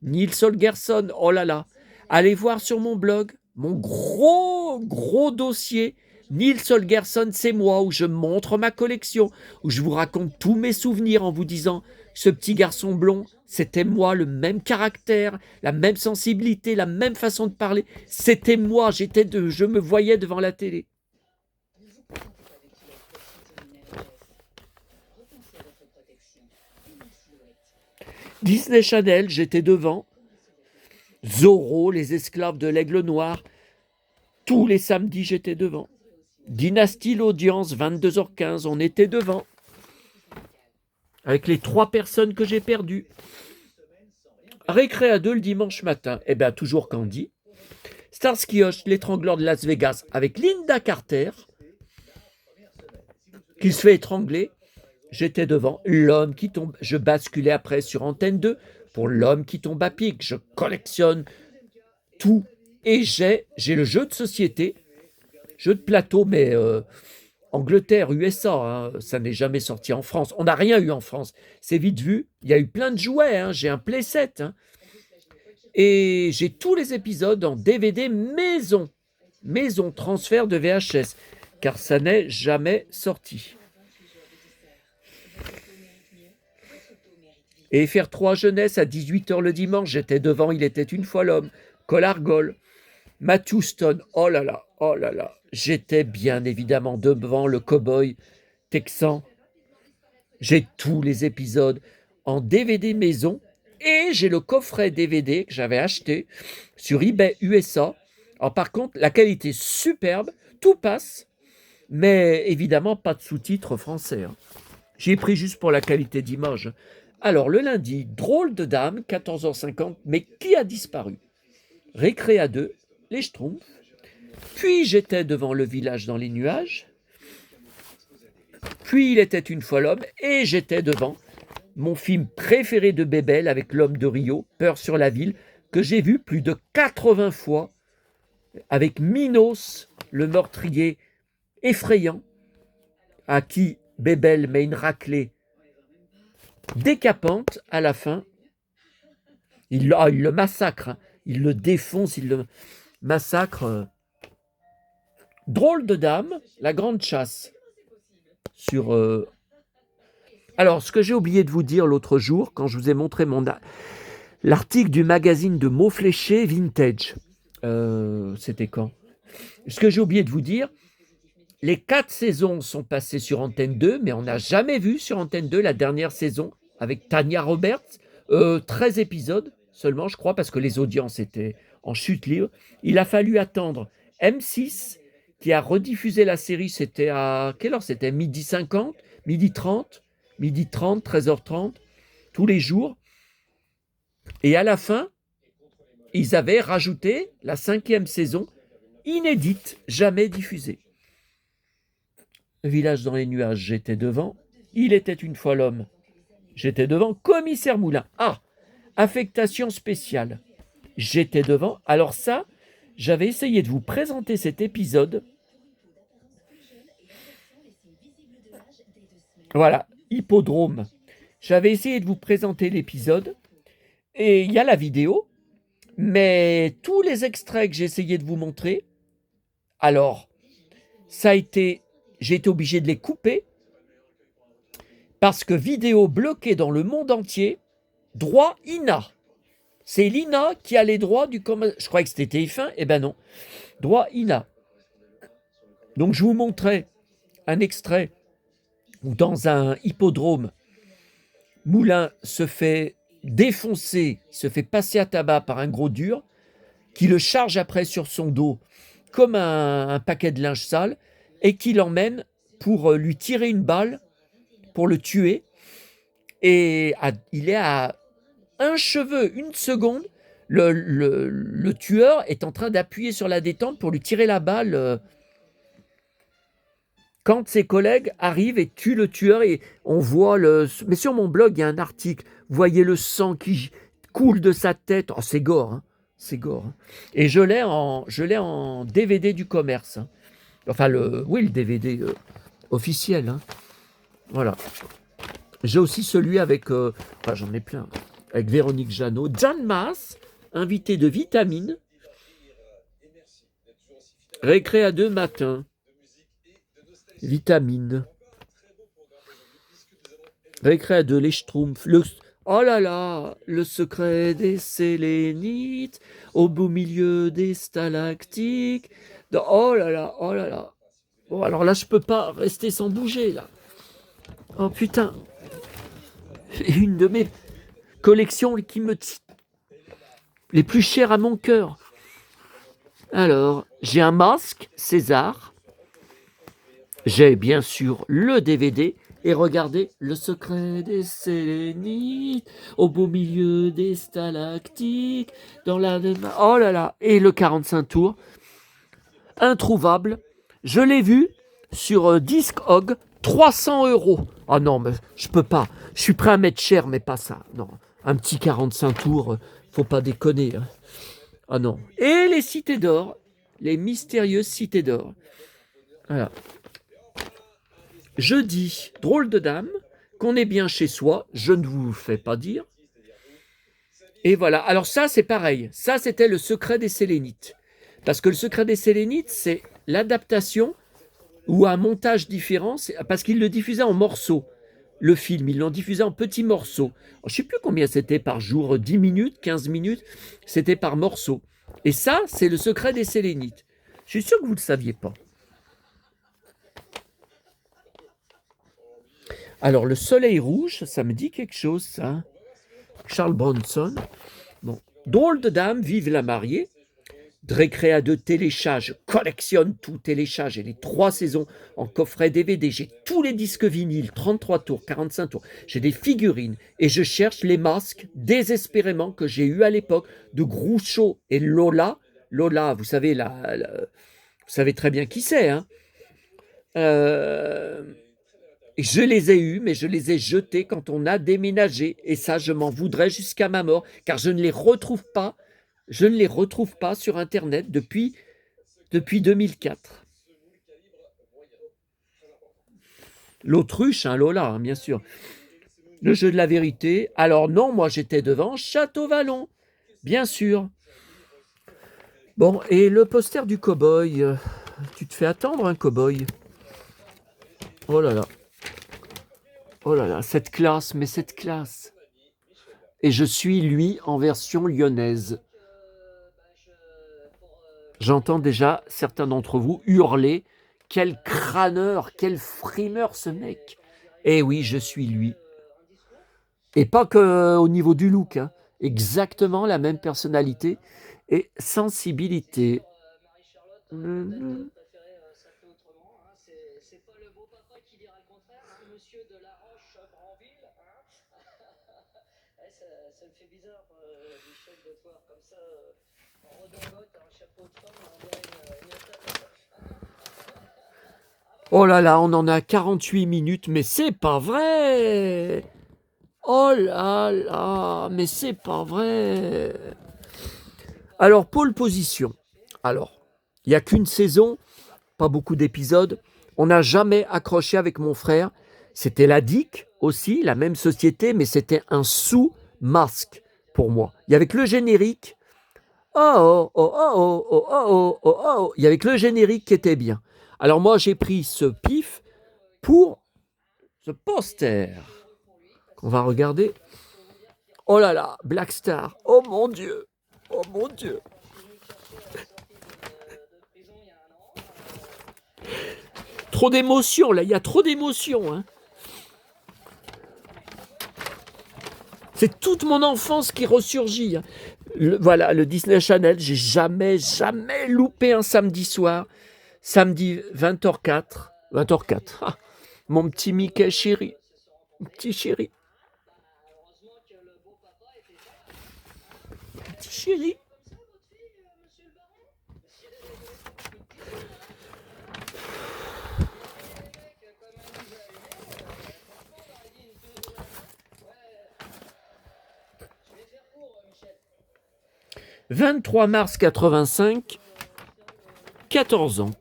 A: Nils Holgersson, oh là là. Allez voir sur mon blog, mon gros dossier. Nils Holgersson, c'est moi, où je montre ma collection, où je vous raconte tous mes souvenirs en vous disant ce petit garçon blond, c'était moi, le même caractère, la même sensibilité, la même façon de parler. C'était moi, je me voyais devant la télé. Disney Channel, j'étais devant. Zorro, les esclaves de l'Aigle Noir. Tous les samedis, j'étais devant. Dynastie, l'audience, 22h15, on était devant. Avec les 3 personnes que j'ai perdues. Récré à 2 le dimanche matin, eh bien toujours Candy. Starsky Hutch, l'étrangleur de Las Vegas, avec Linda Carter, qui se fait étrangler. J'étais devant. L'homme qui tombe. Je basculais après sur Antenne 2 pour L'homme qui tombe à pic. Je collectionne tout. Et j'ai le jeu de société, jeu de plateau, mais Angleterre, USA, hein, ça n'est jamais sorti en France. On n'a rien eu en France. C'est vite vu. Il y a eu plein de jouets. Hein. J'ai un playset. Hein. Et j'ai tous les épisodes en DVD maison. Maison, transfert de VHS. Car ça n'est jamais sorti. Et FR3 Jeunesse à 18h le dimanche, j'étais devant, il était une fois l'homme. Colargol, Matthew Stone, oh là là, j'étais bien évidemment devant le cow-boy texan. J'ai tous les épisodes en DVD maison et j'ai le coffret DVD que j'avais acheté sur eBay USA. Alors par contre, la qualité superbe, tout passe, mais évidemment pas de sous-titres français. Hein. J'ai pris juste pour la qualité d'image. Alors, le lundi, drôle de dame, 14h50, mais qui a disparu? Récré à 2, les Schtroumpfs. Puis j'étais devant le village dans les nuages. Puis il était une fois l'homme. Et j'étais devant mon film préféré de Bébel avec l'homme de Rio, Peur sur la ville, que j'ai vu plus de 80 fois avec Minos, le meurtrier effrayant, à qui Bébel met une raclée décapante à la fin. Il le massacre, hein. Il le défonce, il le massacre. Drôle de dame, la grande chasse. Sur. Alors, ce que j'ai oublié de vous dire l'autre jour, quand je vous ai montré l'article du magazine de mots fléchés Vintage. C'était quand? Ce que j'ai oublié de vous dire, les 4 saisons sont passées sur Antenne 2, mais on n'a jamais vu sur Antenne 2 la dernière saison avec Tania Roberts. 13 épisodes seulement, je crois, parce que les audiences étaient en chute libre. Il a fallu attendre M6, qui a rediffusé la série, c'était à quelle heure? C'était 12h50, 12h30, 12h30, 13h30, tous les jours. Et à la fin, ils avaient rajouté la 5e saison, inédite, jamais diffusée. Village dans les nuages, j'étais devant. Il était une fois l'homme. J'étais devant. Commissaire Moulin. Ah, affectation spéciale. J'étais devant. Alors ça, j'avais essayé de vous présenter cet épisode. Voilà, Hippodrome. J'avais essayé de vous présenter l'épisode. Et il y a la vidéo. Mais tous les extraits que j'ai essayé de vous montrer, alors, j'ai été obligé de les couper parce que vidéo bloquée dans le monde entier, droit INA. C'est l'INA qui a les droits du... Je croyais que c'était TF1, eh ben non. Droit INA. Donc je vous montrais un extrait où dans un hippodrome, Moulin se fait défoncer, se fait passer à tabac par un gros dur, qui le charge après sur son dos comme un paquet de linge sale, et qui l'emmène pour lui tirer une balle, pour le tuer. et il est à un cheveu, une seconde, le tueur est en train d'appuyer sur la détente pour lui tirer la balle quand ses collègues arrivent et tuent le tueur. Et on voit mais sur mon blog, il y a un article, vous voyez le sang qui coule de sa tête. Oh, c'est gore, hein. C'est gore. Hein. Et je l'ai en DVD du commerce. Hein. Enfin, le DVD officiel. Hein. Voilà. J'ai aussi celui avec, enfin j'en ai plein, avec Véronique Jeannot, Jeanne Masse, invité de Vitamine, Récré à 2 matin, Vitamine, Récré à 2 les Schtroumpfs, oh là là, le secret des sélénites, au beau milieu des stalactiques, oh là là, oh là là. Bon, alors là, je peux pas rester sans bouger, là. Oh putain. Une de mes collections qui me les plus chères à mon cœur. Alors, j'ai un masque César. J'ai bien sûr le DVD. Et regardez, le secret des sélénites, au beau milieu des stalactiques, dans la... Oh là là. Et le 45 tours, introuvable. Je l'ai vu sur Discog, 300 €. Ah non, mais je peux pas. Je suis prêt à mettre cher, mais pas ça. Non, un petit 45 tours, faut pas déconner. Hein. Ah non. Et les cités d'or, les mystérieuses cités d'or. Voilà. Je dis, drôle de dame, qu'on est bien chez soi, je ne vous fais pas dire. Et voilà. Alors ça, c'est pareil. Ça, c'était le secret des Sélénites. Parce que le secret des Sélénites, c'est l'adaptation ou un montage différent, parce qu'ils le diffusaient en morceaux. Le film, ils l'ont diffusé en petits morceaux. Je ne sais plus combien c'était par jour, 10 minutes, 15 minutes, c'était par morceaux. Et ça, c'est le secret des Sélénites. Je suis sûr que vous ne le saviez pas. Alors, le soleil rouge, ça me dit quelque chose, ça. Charles Bronson. Bon. Drôle de dame, vive la mariée. Récréa de télécharge, collectionne tout, télécharge. J'ai les 3 saisons en coffret DVD. J'ai tous les disques vinyles, 33 tours, 45 tours. J'ai des figurines et je cherche les masques désespérément que j'ai eu à l'époque de Groucho et Lola. Lola, vous savez, vous savez très bien qui c'est. Hein. Je les ai eus, mais je les ai jetés quand on a déménagé. Et ça, je m'en voudrais jusqu'à ma mort, car je ne les retrouve pas. Je ne les retrouve pas sur Internet depuis 2004. L'autruche, hein, Lola, hein, bien sûr. Le jeu de la vérité. Alors non, moi j'étais devant Château Vallon, bien sûr. Bon, et le poster du cow-boy. Tu te fais attendre, un cow-boy. Oh là là. Oh là là, cette classe, mais cette classe. Et je suis, lui, en version lyonnaise. J'entends déjà certains d'entre vous hurler. Quel crâneur, quel frimeur ce mec. Eh oui, je suis lui. Et pas qu'au niveau du look. Hein. Exactement la même personnalité et sensibilité. Oh là là, on en a 48 minutes, mais c'est pas vrai. Oh là là, mais c'est pas vrai. Alors, pole position. Alors, il n'y a qu'une saison, pas beaucoup d'épisodes. On n'a jamais accroché avec mon frère. C'était la DIC aussi, la même société, mais c'était un sous-masque pour moi. Il y avait que le générique. Oh, oh, oh, oh, oh, oh, oh, oh, oh. Il y avait que le générique qui était bien. Alors moi, j'ai pris ce pif pour ce poster qu'on va regarder. Oh là là, Black Star. Oh mon Dieu. Oh mon Dieu. Trop d'émotions, là. Il y a trop d'émotions. Hein. C'est toute mon enfance qui ressurgit. Hein. Voilà, le Disney Channel, j'ai jamais loupé un samedi soir. Samedi 20h04. 20h04. Ah, mon petit Mickey chéri. Mon petit chéri. chérie. « 23 mars 85, 14 ans.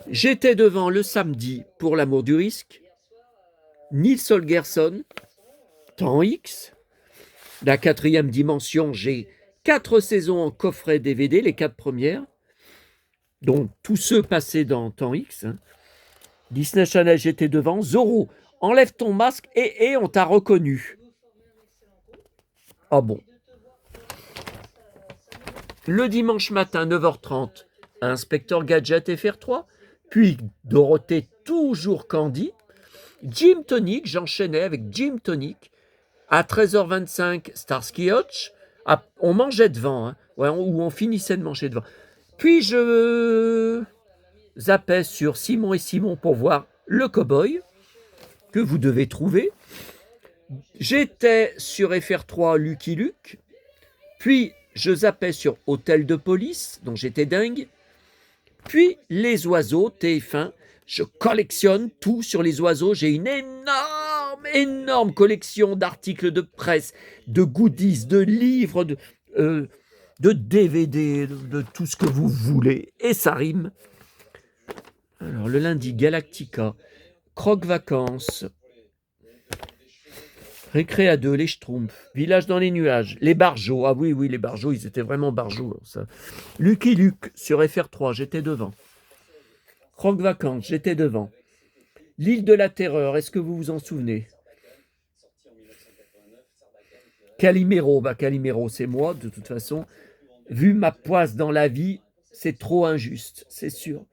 A: J'étais devant le samedi pour l'amour du risque, Nils Holgersson, temps X, la 4e dimension, j'ai 4 saisons en coffret DVD, les 4 premières, dont tous ceux passés dans temps X. Disney Channel, j'étais devant, Zorro, enlève ton masque et on t'a reconnu. Ah bon. Le dimanche matin, 9h30, Inspecteur Gadget FR3, puis Dorothée, toujours Candy, Jim Tonic, j'enchaînais avec Jim Tonic, à 13h25, Starsky Hutch, on mangeait devant, hein, ouais, ou on finissait de manger devant. Puis je zappais sur Simon et Simon pour voir le cow-boy, que vous devez trouver. J'étais sur FR3 Lucky Luke, puis je zappais sur Hôtel de police, dont j'étais dingue, puis les oiseaux, TF1, je collectionne tout sur les oiseaux, j'ai une énorme collection d'articles de presse, de goodies, de livres, de DVD, de tout ce que vous voulez, et ça rime. Alors le lundi, Galactica, Croque Vacances, Récré à 2, les Schtroumpfs, Village dans les nuages, les Barjots, ah oui, les Barjots, ils étaient vraiment Barjots. Ça. Lucky Luke sur FR3, j'étais devant. Croque Vacances, j'étais devant. L'île de la Terreur, est-ce que vous vous en souvenez? Calimero, Calimero, c'est moi, de toute façon. Vu ma poisse dans la vie, c'est trop injuste, c'est sûr.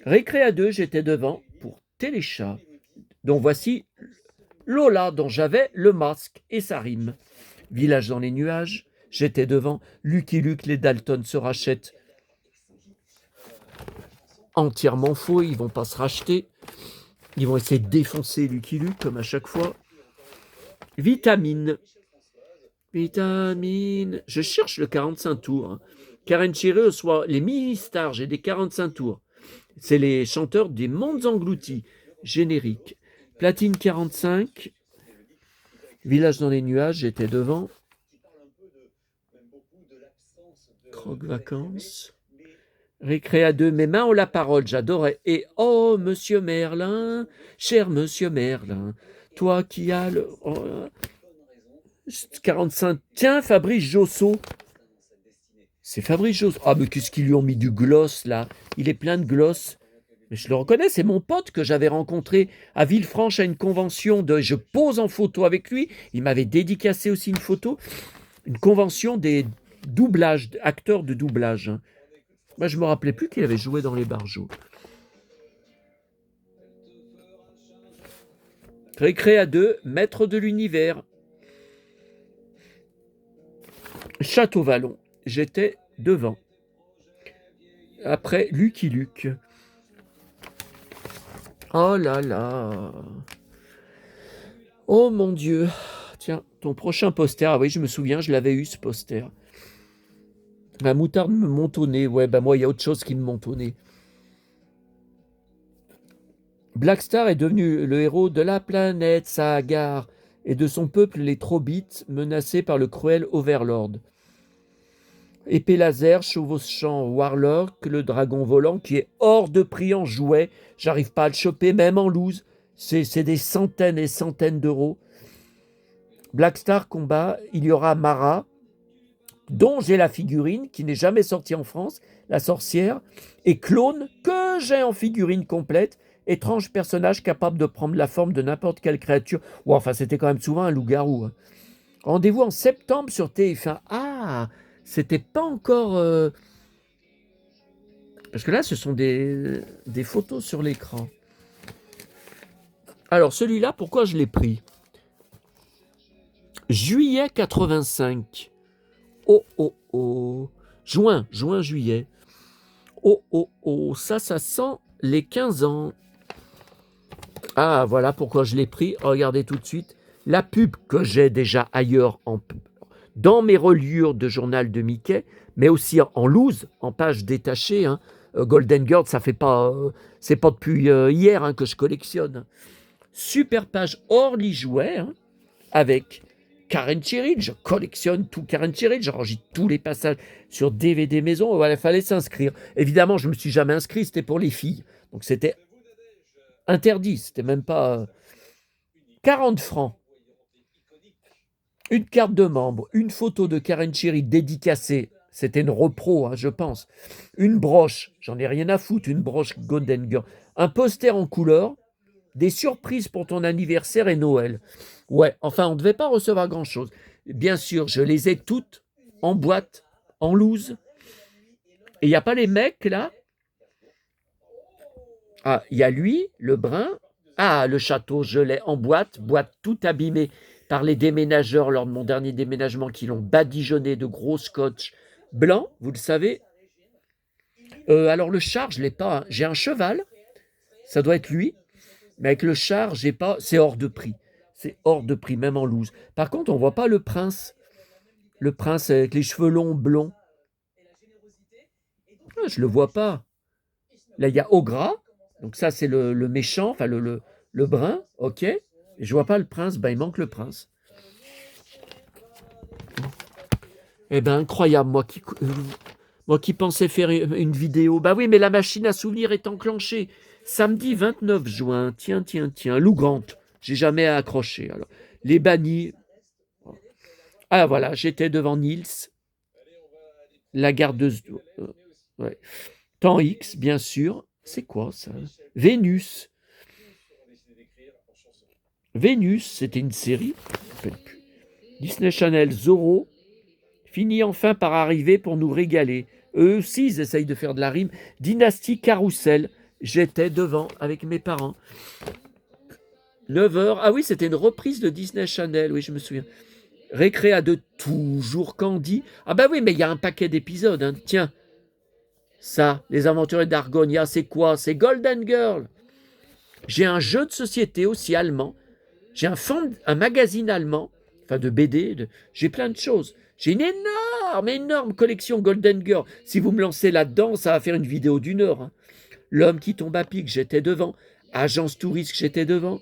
A: Récré à 2, j'étais devant pour Téléchat. Donc voici Lola, dont j'avais le masque et sa rime. Village dans les nuages, j'étais devant. Lucky Luke, les Dalton se rachètent. Entièrement faux, ils vont pas se racheter. Ils vont essayer de défoncer Lucky Luke, comme à chaque fois. Vitamine. Je cherche le 45 tours. Hein. Karen Chiré, soit les mini-stars, j'ai des 45 tours. C'est les chanteurs des Mondes Engloutis. Générique. Platine 45. Village dans les nuages, j'étais devant. Croque Vacances. Récré à 2, mes mains ont la parole, j'adorais. Et oh, monsieur Merlin, cher monsieur Merlin, toi qui as le... 45, tiens, Fabrice Josso. C'est Fabrice Josso. Ah, mais qu'est-ce qu'ils lui ont mis du gloss, là? Il est plein de gloss. Mais je le reconnais, c'est mon pote que j'avais rencontré à Villefranche à une convention de... Je pose en photo avec lui. Il m'avait dédicacé aussi une photo. Une convention des doublages, acteurs de doublage. Moi, je ne me rappelais plus qu'il avait joué dans les Barjots. Récré à 2, Maître de l'univers. Château Vallon, j'étais devant. Après, Lucky Luke. Oh là là. Oh mon Dieu. Tiens, ton prochain poster. Ah oui, je me souviens, je l'avais eu ce poster. Ma moutarde me monte au nez. Ouais, moi, il y a autre chose qui me monte au nez. Blackstar est devenu le héros de la planète Sagar et de son peuple les Trobites menacés par le cruel Overlord. Épée laser, chevauchant Warlock, le dragon volant qui est hors de prix en jouet. J'arrive pas à le choper, même en loose. C'est des centaines et centaines d'euros. Blackstar combat, il y aura Mara, dont j'ai la figurine, qui n'est jamais sortie en France, la sorcière, et Clone, que j'ai en figurine complète, étrange personnage capable de prendre la forme de n'importe quelle créature. Ou enfin, c'était quand même souvent un loup-garou. Hein. Rendez-vous en septembre sur TF1. Ah, c'était pas encore... Parce que là, ce sont des photos sur l'écran. Alors, celui-là, pourquoi je l'ai pris? Juillet 85. Oh. Juin, juillet. Oh. Ça sent les 15 ans. Ah, voilà pourquoi je l'ai pris. Regardez tout de suite. la pub que j'ai déjà ailleurs dans mes reliures de journal de Mickey, mais aussi en loose, en page détachée. Hein. Golden Girl, ça fait pas, c'est pas depuis hier hein, que je collectionne. Super page hors les jouets, hein, avec Karen Cheryl. Je collectionne tout Karen Cheryl. J'enregistre tous les passages sur DVD maison. Voilà, il fallait s'inscrire. Évidemment, je me suis jamais inscrit. C'était pour les filles, donc c'était interdit. C'était même pas 40 francs. Une carte de membre, une photo de Karen Cheryl dédicacée, c'était une repro, hein, je pense. Une broche, j'en ai rien à foutre, une broche Golden Girl. Un poster en couleur, des surprises pour ton anniversaire et Noël. Ouais, enfin, on ne devait pas recevoir grand-chose. Bien sûr, je les ai toutes en boîte, en loose. Et il n'y a pas les mecs, là? Ah, il y a lui, le brun. Ah, le château, je l'ai en boîte tout abîmée par les déménageurs lors de mon dernier déménagement qui l'ont badigeonné de gros scotch blanc, vous le savez. Alors le char, je l'ai pas. Hein. J'ai un cheval, ça doit être lui, mais avec le char, j'ai pas. C'est hors de prix. C'est hors de prix, même en loose. Par contre, on voit pas le prince. Le prince avec les cheveux longs, blonds. Ah, je le vois pas. Là, il y a Ogra. Donc ça, c'est le méchant, enfin le brun, ok. Et je vois pas le prince, ben il manque le prince. Eh ben incroyable, moi qui pensais faire une vidéo. Bah oui, mais la machine à souvenirs est enclenchée. Samedi 29 juin, tiens, Lou Grant. J'ai jamais accroché. Alors, les bannis. Ah voilà, j'étais devant Niels, la gardeuse. Ouais. Temps X, bien sûr. C'est quoi ça? Vénus. Vénus, c'était une série. Disney Channel, Zorro finit enfin par arriver pour nous régaler. Eux aussi, ils essayent de faire de la rime. Dynastie Carousel, j'étais devant avec mes parents. 9h, ah oui, c'était une reprise de Disney Channel, oui, je me souviens. Récréa de toujours Candy. Ah bah oui, mais il y a un paquet d'épisodes, hein. Tiens, ça, Les Aventuriers d'Argonia, c'est quoi? C'est Golden Girl. J'ai un jeu de société aussi allemand. J'ai un magazine allemand, enfin de BD, j'ai plein de choses. J'ai une énorme collection Golden Girl. Si vous me lancez là-dedans, ça va faire une vidéo d'1 heure. Hein. L'homme qui tombe à pic, j'étais devant. Agence Touriste, j'étais devant.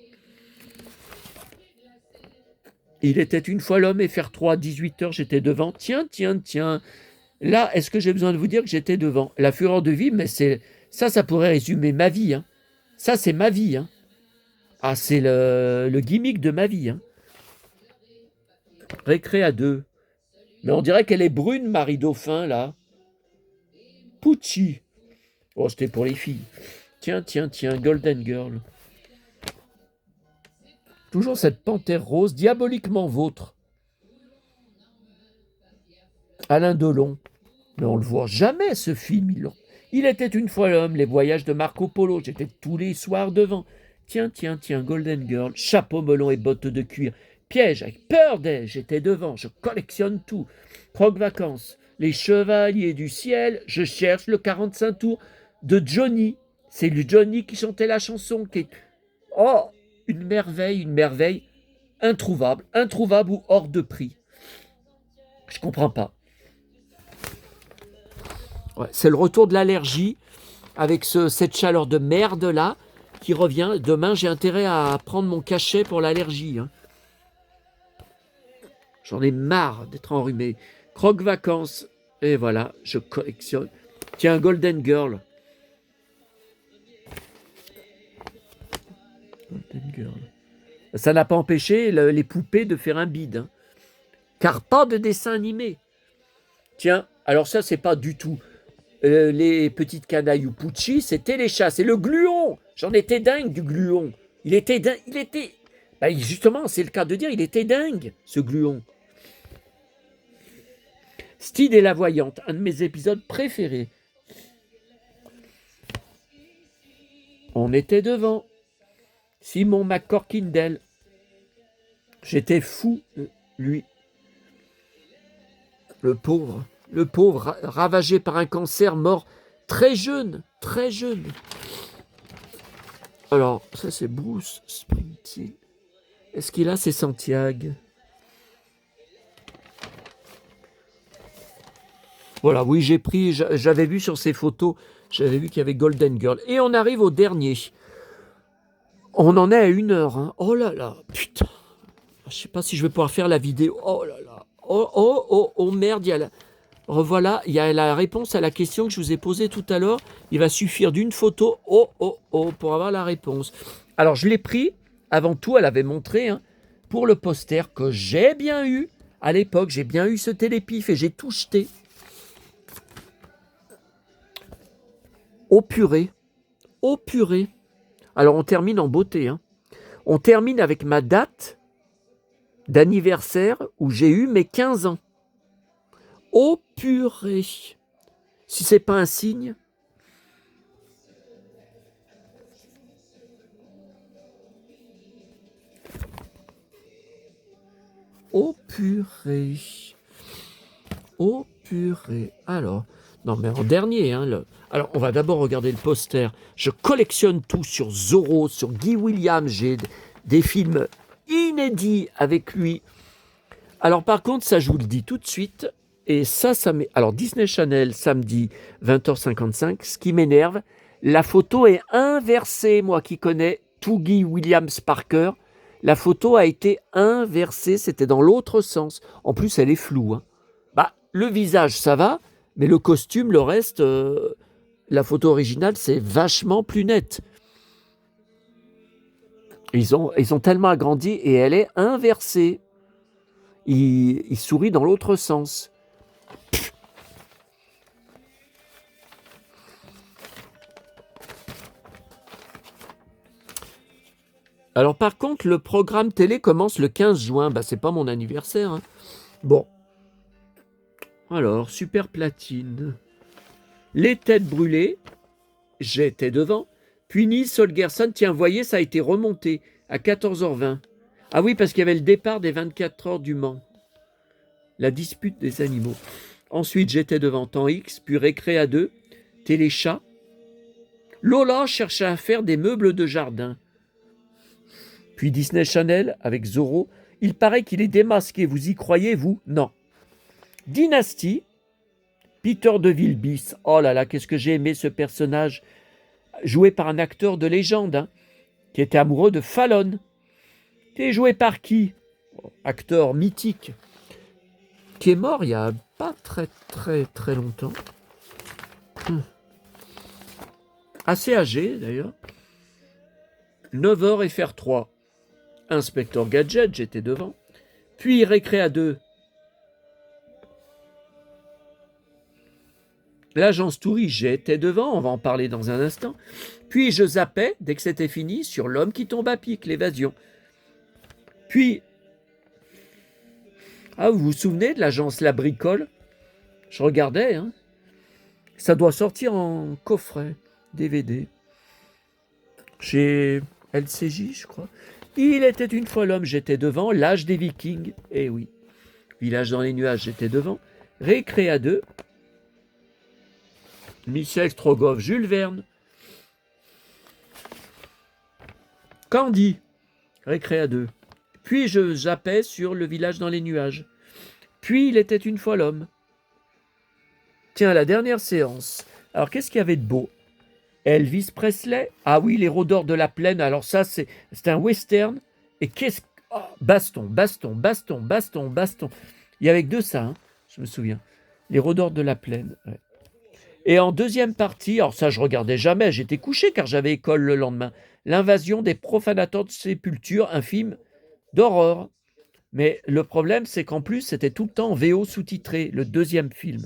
A: Il était une fois l'homme et faire 3 à 18 heures, j'étais devant. Tiens. Là, est-ce que j'ai besoin de vous dire que j'étais devant? La fureur de vivre, mais ça pourrait résumer ma vie. Hein. Ça, c'est ma vie. Hein. Ah, c'est le gimmick de ma vie. Hein. Récré à 2. Mais on dirait qu'elle est brune, Marie Dauphin, là. Pucci. Oh, c'était pour les filles. Tiens, Golden Girl. Toujours cette panthère rose, diaboliquement vôtre. Alain Delon. Mais on le voit jamais, ce film. Il était une fois l'homme, les voyages de Marco Polo. J'étais tous les soirs devant. Tiens, Golden Girl. Chapeau melon et bottes de cuir. Piège avec Peur Day, j'étais devant, je collectionne tout. Croque vacances, les chevaliers du ciel, je cherche le 45 tours de Johnny. C'est lui Johnny qui chantait la chanson. Oh, une merveille introuvable ou hors de prix. Je comprends pas. Ouais, c'est le retour de l'allergie avec cette chaleur de merde là qui revient. Demain, j'ai intérêt à prendre mon cachet pour l'allergie. Hein. J'en ai marre d'être enrhumé. Croque vacances. Et voilà, je collectionne. Tiens, Golden Girl. Golden Girl. Ça n'a pas empêché les poupées de faire un bide. Hein. Car pas de dessin animé. Tiens, alors ça, c'est pas du tout les petites canailles ou Pucci, c'était les chats. C'est le gluon. J'en étais dingue du gluon. Il était dingue. Justement, c'est le cas de dire, il était dingue, ce gluon. Steve et la voyante, un de mes épisodes préférés. On était devant. Simon McCorkindale. J'étais fou, lui. Le pauvre, ravagé par un cancer, mort très jeune. Alors, ça c'est Bruce Springsteen. Est-ce qu'il a ses Santiago? Voilà, oui, j'ai pris, j'avais vu sur ces photos, j'avais vu qu'il y avait Golden Girl. Et on arrive au dernier. On en est à 1 heure. Hein. Oh là là, putain. Je sais pas si je vais pouvoir faire la vidéo. Oh là là. Oh, oh, oh, oh merde, il y a la... Revoilà, il y a la réponse à la question que je vous ai posée tout à l'heure. Il va suffire d'une photo, oh, oh, oh, pour avoir la réponse. Alors, je l'ai pris. Avant tout, elle avait montré, hein, pour le poster que j'ai bien eu. À l'époque, j'ai bien eu ce télépif et j'ai tout jeté. Oh purée. Oh purée. Alors, on termine en beauté. Hein. On termine avec ma date d'anniversaire où j'ai eu mes 15 ans. Oh purée. Si c'est pas un signe. Oh purée. Oh purée. Alors, non mais en dernier, hein, alors on va d'abord regarder le poster. Je collectionne tout sur Zorro, sur Guy Williams. J'ai des films inédits avec lui. Alors par contre, ça je vous le dis tout de suite. Et ça m'est... Alors Disney Channel, samedi 20h55, ce qui m'énerve, la photo est inversée. Moi qui connais tout Guy Williams par cœur, la photo a été inversée, c'était dans l'autre sens. En plus, elle est floue. Hein. Bah, le visage, ça va, mais le costume, le reste, la photo originale, c'est vachement plus net. Ils ont tellement agrandi et elle est inversée. Il sourit dans l'autre sens. Alors par contre, le programme télé commence le 15 juin. Bah, c'est pas mon anniversaire. Hein. Bon. Alors, Super Platine. Les têtes brûlées. J'étais devant. Puis Nils Holgersson, tiens, voyez, ça a été remonté à 14h20. Ah oui, parce qu'il y avait le départ des 24 heures du Mans. La dispute des animaux. Ensuite, j'étais devant Temps X, puis Récréa 2, Téléchat. Lola cherchait à faire des meubles de jardin. Puis Disney Channel avec Zorro. Il paraît qu'il est démasqué. Vous y croyez, vous? Non. Dynasty. Peter de Vilbiss. Oh là là, qu'est-ce que j'ai aimé ce personnage. Joué par un acteur de légende, hein, qui était amoureux de Fallon. Qui est joué par qui? Acteur mythique. Qui est mort il y a pas très longtemps. Assez âgé d'ailleurs. 9h FR3. Inspecteur Gadget, j'étais devant. Puis Récréa 2. L'agence Toury, j'étais devant, on va en parler dans un instant. Puis je zappais, dès que c'était fini, sur L'homme qui tombe à pic, l'évasion. Puis, vous vous souvenez de l'agence La Bricole? Je regardais, hein. Ça doit sortir en coffret, DVD. Chez LCJ, je crois. Il était une fois l'homme, j'étais devant. L'âge des Vikings, eh oui. Village dans les nuages, j'étais devant. Récréa 2. Michel Strogoff, Jules Verne. Candy, Récréa 2. Puis je zappais sur Le village dans les nuages. Puis il était une fois l'homme. Tiens, la dernière séance. Alors qu'est-ce qu'il y avait de beau? Elvis Presley. Ah oui, Les rôdeurs de la plaine. Alors ça, c'est un western. Et qu'est-ce que... Oh, baston. Il y avait que de ça, hein, je me souviens. Les rôdeurs de la plaine. Ouais. Et en deuxième partie, alors ça je regardais jamais, j'étais couché car j'avais école le lendemain. L'invasion des profanateurs de sépulture, un film d'horreur. Mais le problème, c'est qu'en plus, c'était tout le temps en VO sous-titré, le deuxième film.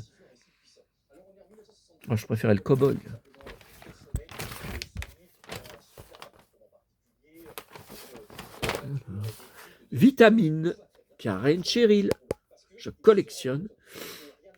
A: Moi, je préférais le cow-boy. Vitamine, Karen Cheryl, je collectionne.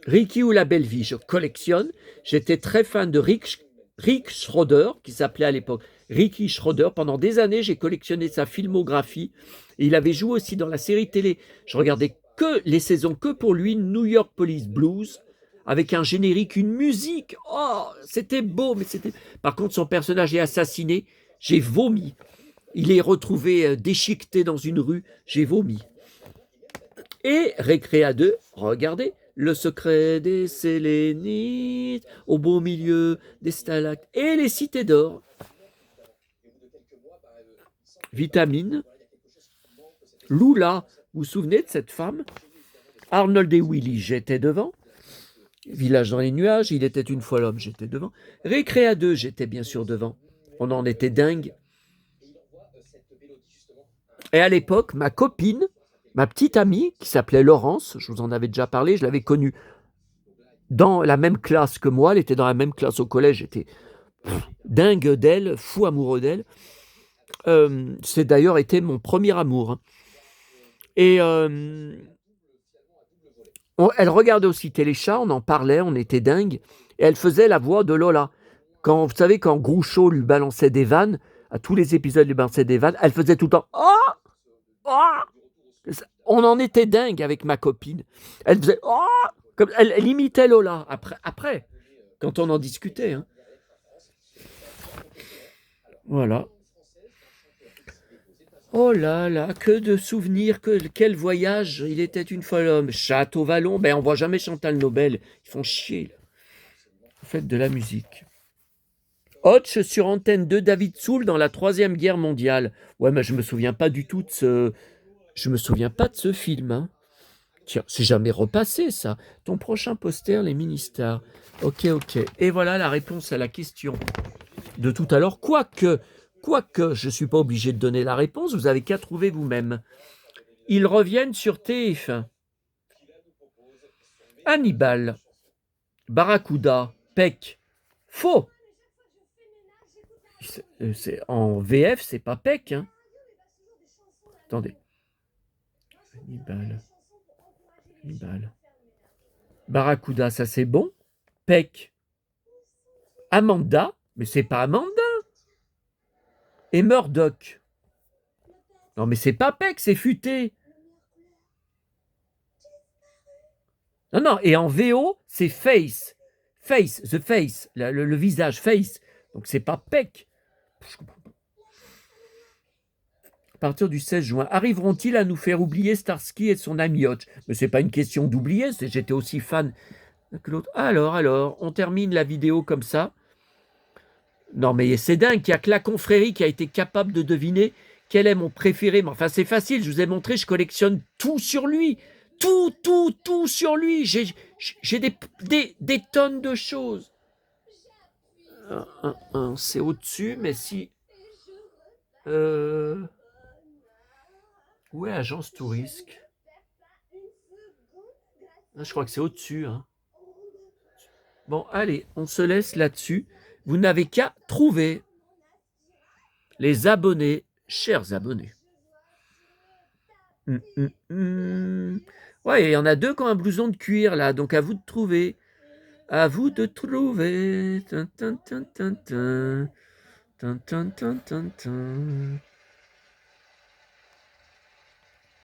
A: Ricky ou la belle vie, je collectionne. J'étais très fan de Rick Schroeder, qui s'appelait à l'époque Ricky Schroeder. Pendant des années, j'ai collectionné sa filmographie. Et il avait joué aussi dans la série télé. Je regardais que les saisons que pour lui, New York Police Blues, avec un générique, une musique. Oh, c'était beau, mais c'était... Par contre, son personnage est assassiné. J'ai vomi. Il est retrouvé déchiqueté dans une rue, j'ai vomi. Et Récréa 2, regardez, le secret des Sélénites, au beau milieu des stalactites et les cités d'or. Vitamine, Lula, vous vous souvenez de cette femme? Arnold et Willy, j'étais devant. Village dans les nuages, il était une fois l'homme, j'étais devant. Récréa 2, j'étais bien sûr devant. On en était dingue. Et à l'époque, ma copine, ma petite amie, qui s'appelait Laurence, je vous en avais déjà parlé, je l'avais connue dans la même classe que moi, elle était dans la même classe au collège, j'étais dingue d'elle, fou amoureux d'elle. C'est d'ailleurs été mon premier amour. Et elle regardait aussi Téléchat, on en parlait, on était dingue. Et elle faisait la voix de Lola. Quand, vous savez, quand Groucho lui balançait des vannes, à tous les épisodes, lui balançait des vannes, elle faisait tout le temps « Oh oh !» On en était dingue avec ma copine. Elle faisait « Oh !» Comme elle imitait Lola après, quand on en discutait. Hein. Voilà. Oh là là, que de souvenirs, quel voyage. Il était une fois l'homme. Château Vallon, ben on voit jamais Chantal Nobel. Ils font chier. Là. Faites de la musique. Hotch sur Antenne 2, David Soul dans la Troisième Guerre mondiale. Ouais, mais je me souviens pas du tout de ce... Je me souviens pas de ce film. Hein. Tiens, c'est jamais repassé ça. Ton prochain poster, les mini-stars. Ok. Et voilà la réponse à la question de tout à l'heure. Quoique, je ne suis pas obligé de donner la réponse, vous avez qu'à trouver vous-même. Ils reviennent sur TF1. Hannibal, Barracuda, Peck. Faux. En VF, c'est pas Peck. Hein. Attendez. Hannibal. Barracuda, ça c'est bon. Peck. Amanda, mais c'est pas Amanda. Et Murdoch. Non, mais c'est pas Peck, c'est futé. Non, et en VO, c'est Face. Face, the face, le visage, face. Donc c'est pas Peck. À partir du 16 juin, arriveront-ils à nous faire oublier Starsky et son ami Hotch? Mais c'est pas une question d'oublier, j'étais aussi fan que l'autre. Alors, on termine la vidéo comme ça. Non, mais c'est dingue, il n'y a que la confrérie qui a été capable de deviner quel est mon préféré. Mais enfin, c'est facile, je vous ai montré, je collectionne tout sur lui. Tout sur lui. J'ai des tonnes de choses. C'est au-dessus, mais si... Où est Agence Tourisque? Je crois que c'est au-dessus. Hein. Bon, allez, on se laisse là-dessus. Vous n'avez qu'à trouver les abonnés, chers abonnés. Ouais, il y en a deux qui ont un blouson de cuir, là, donc à vous de trouver. À vous de trouver. Tin, tin, tin, tin, tin. Tin, tin, tin, tin, tin.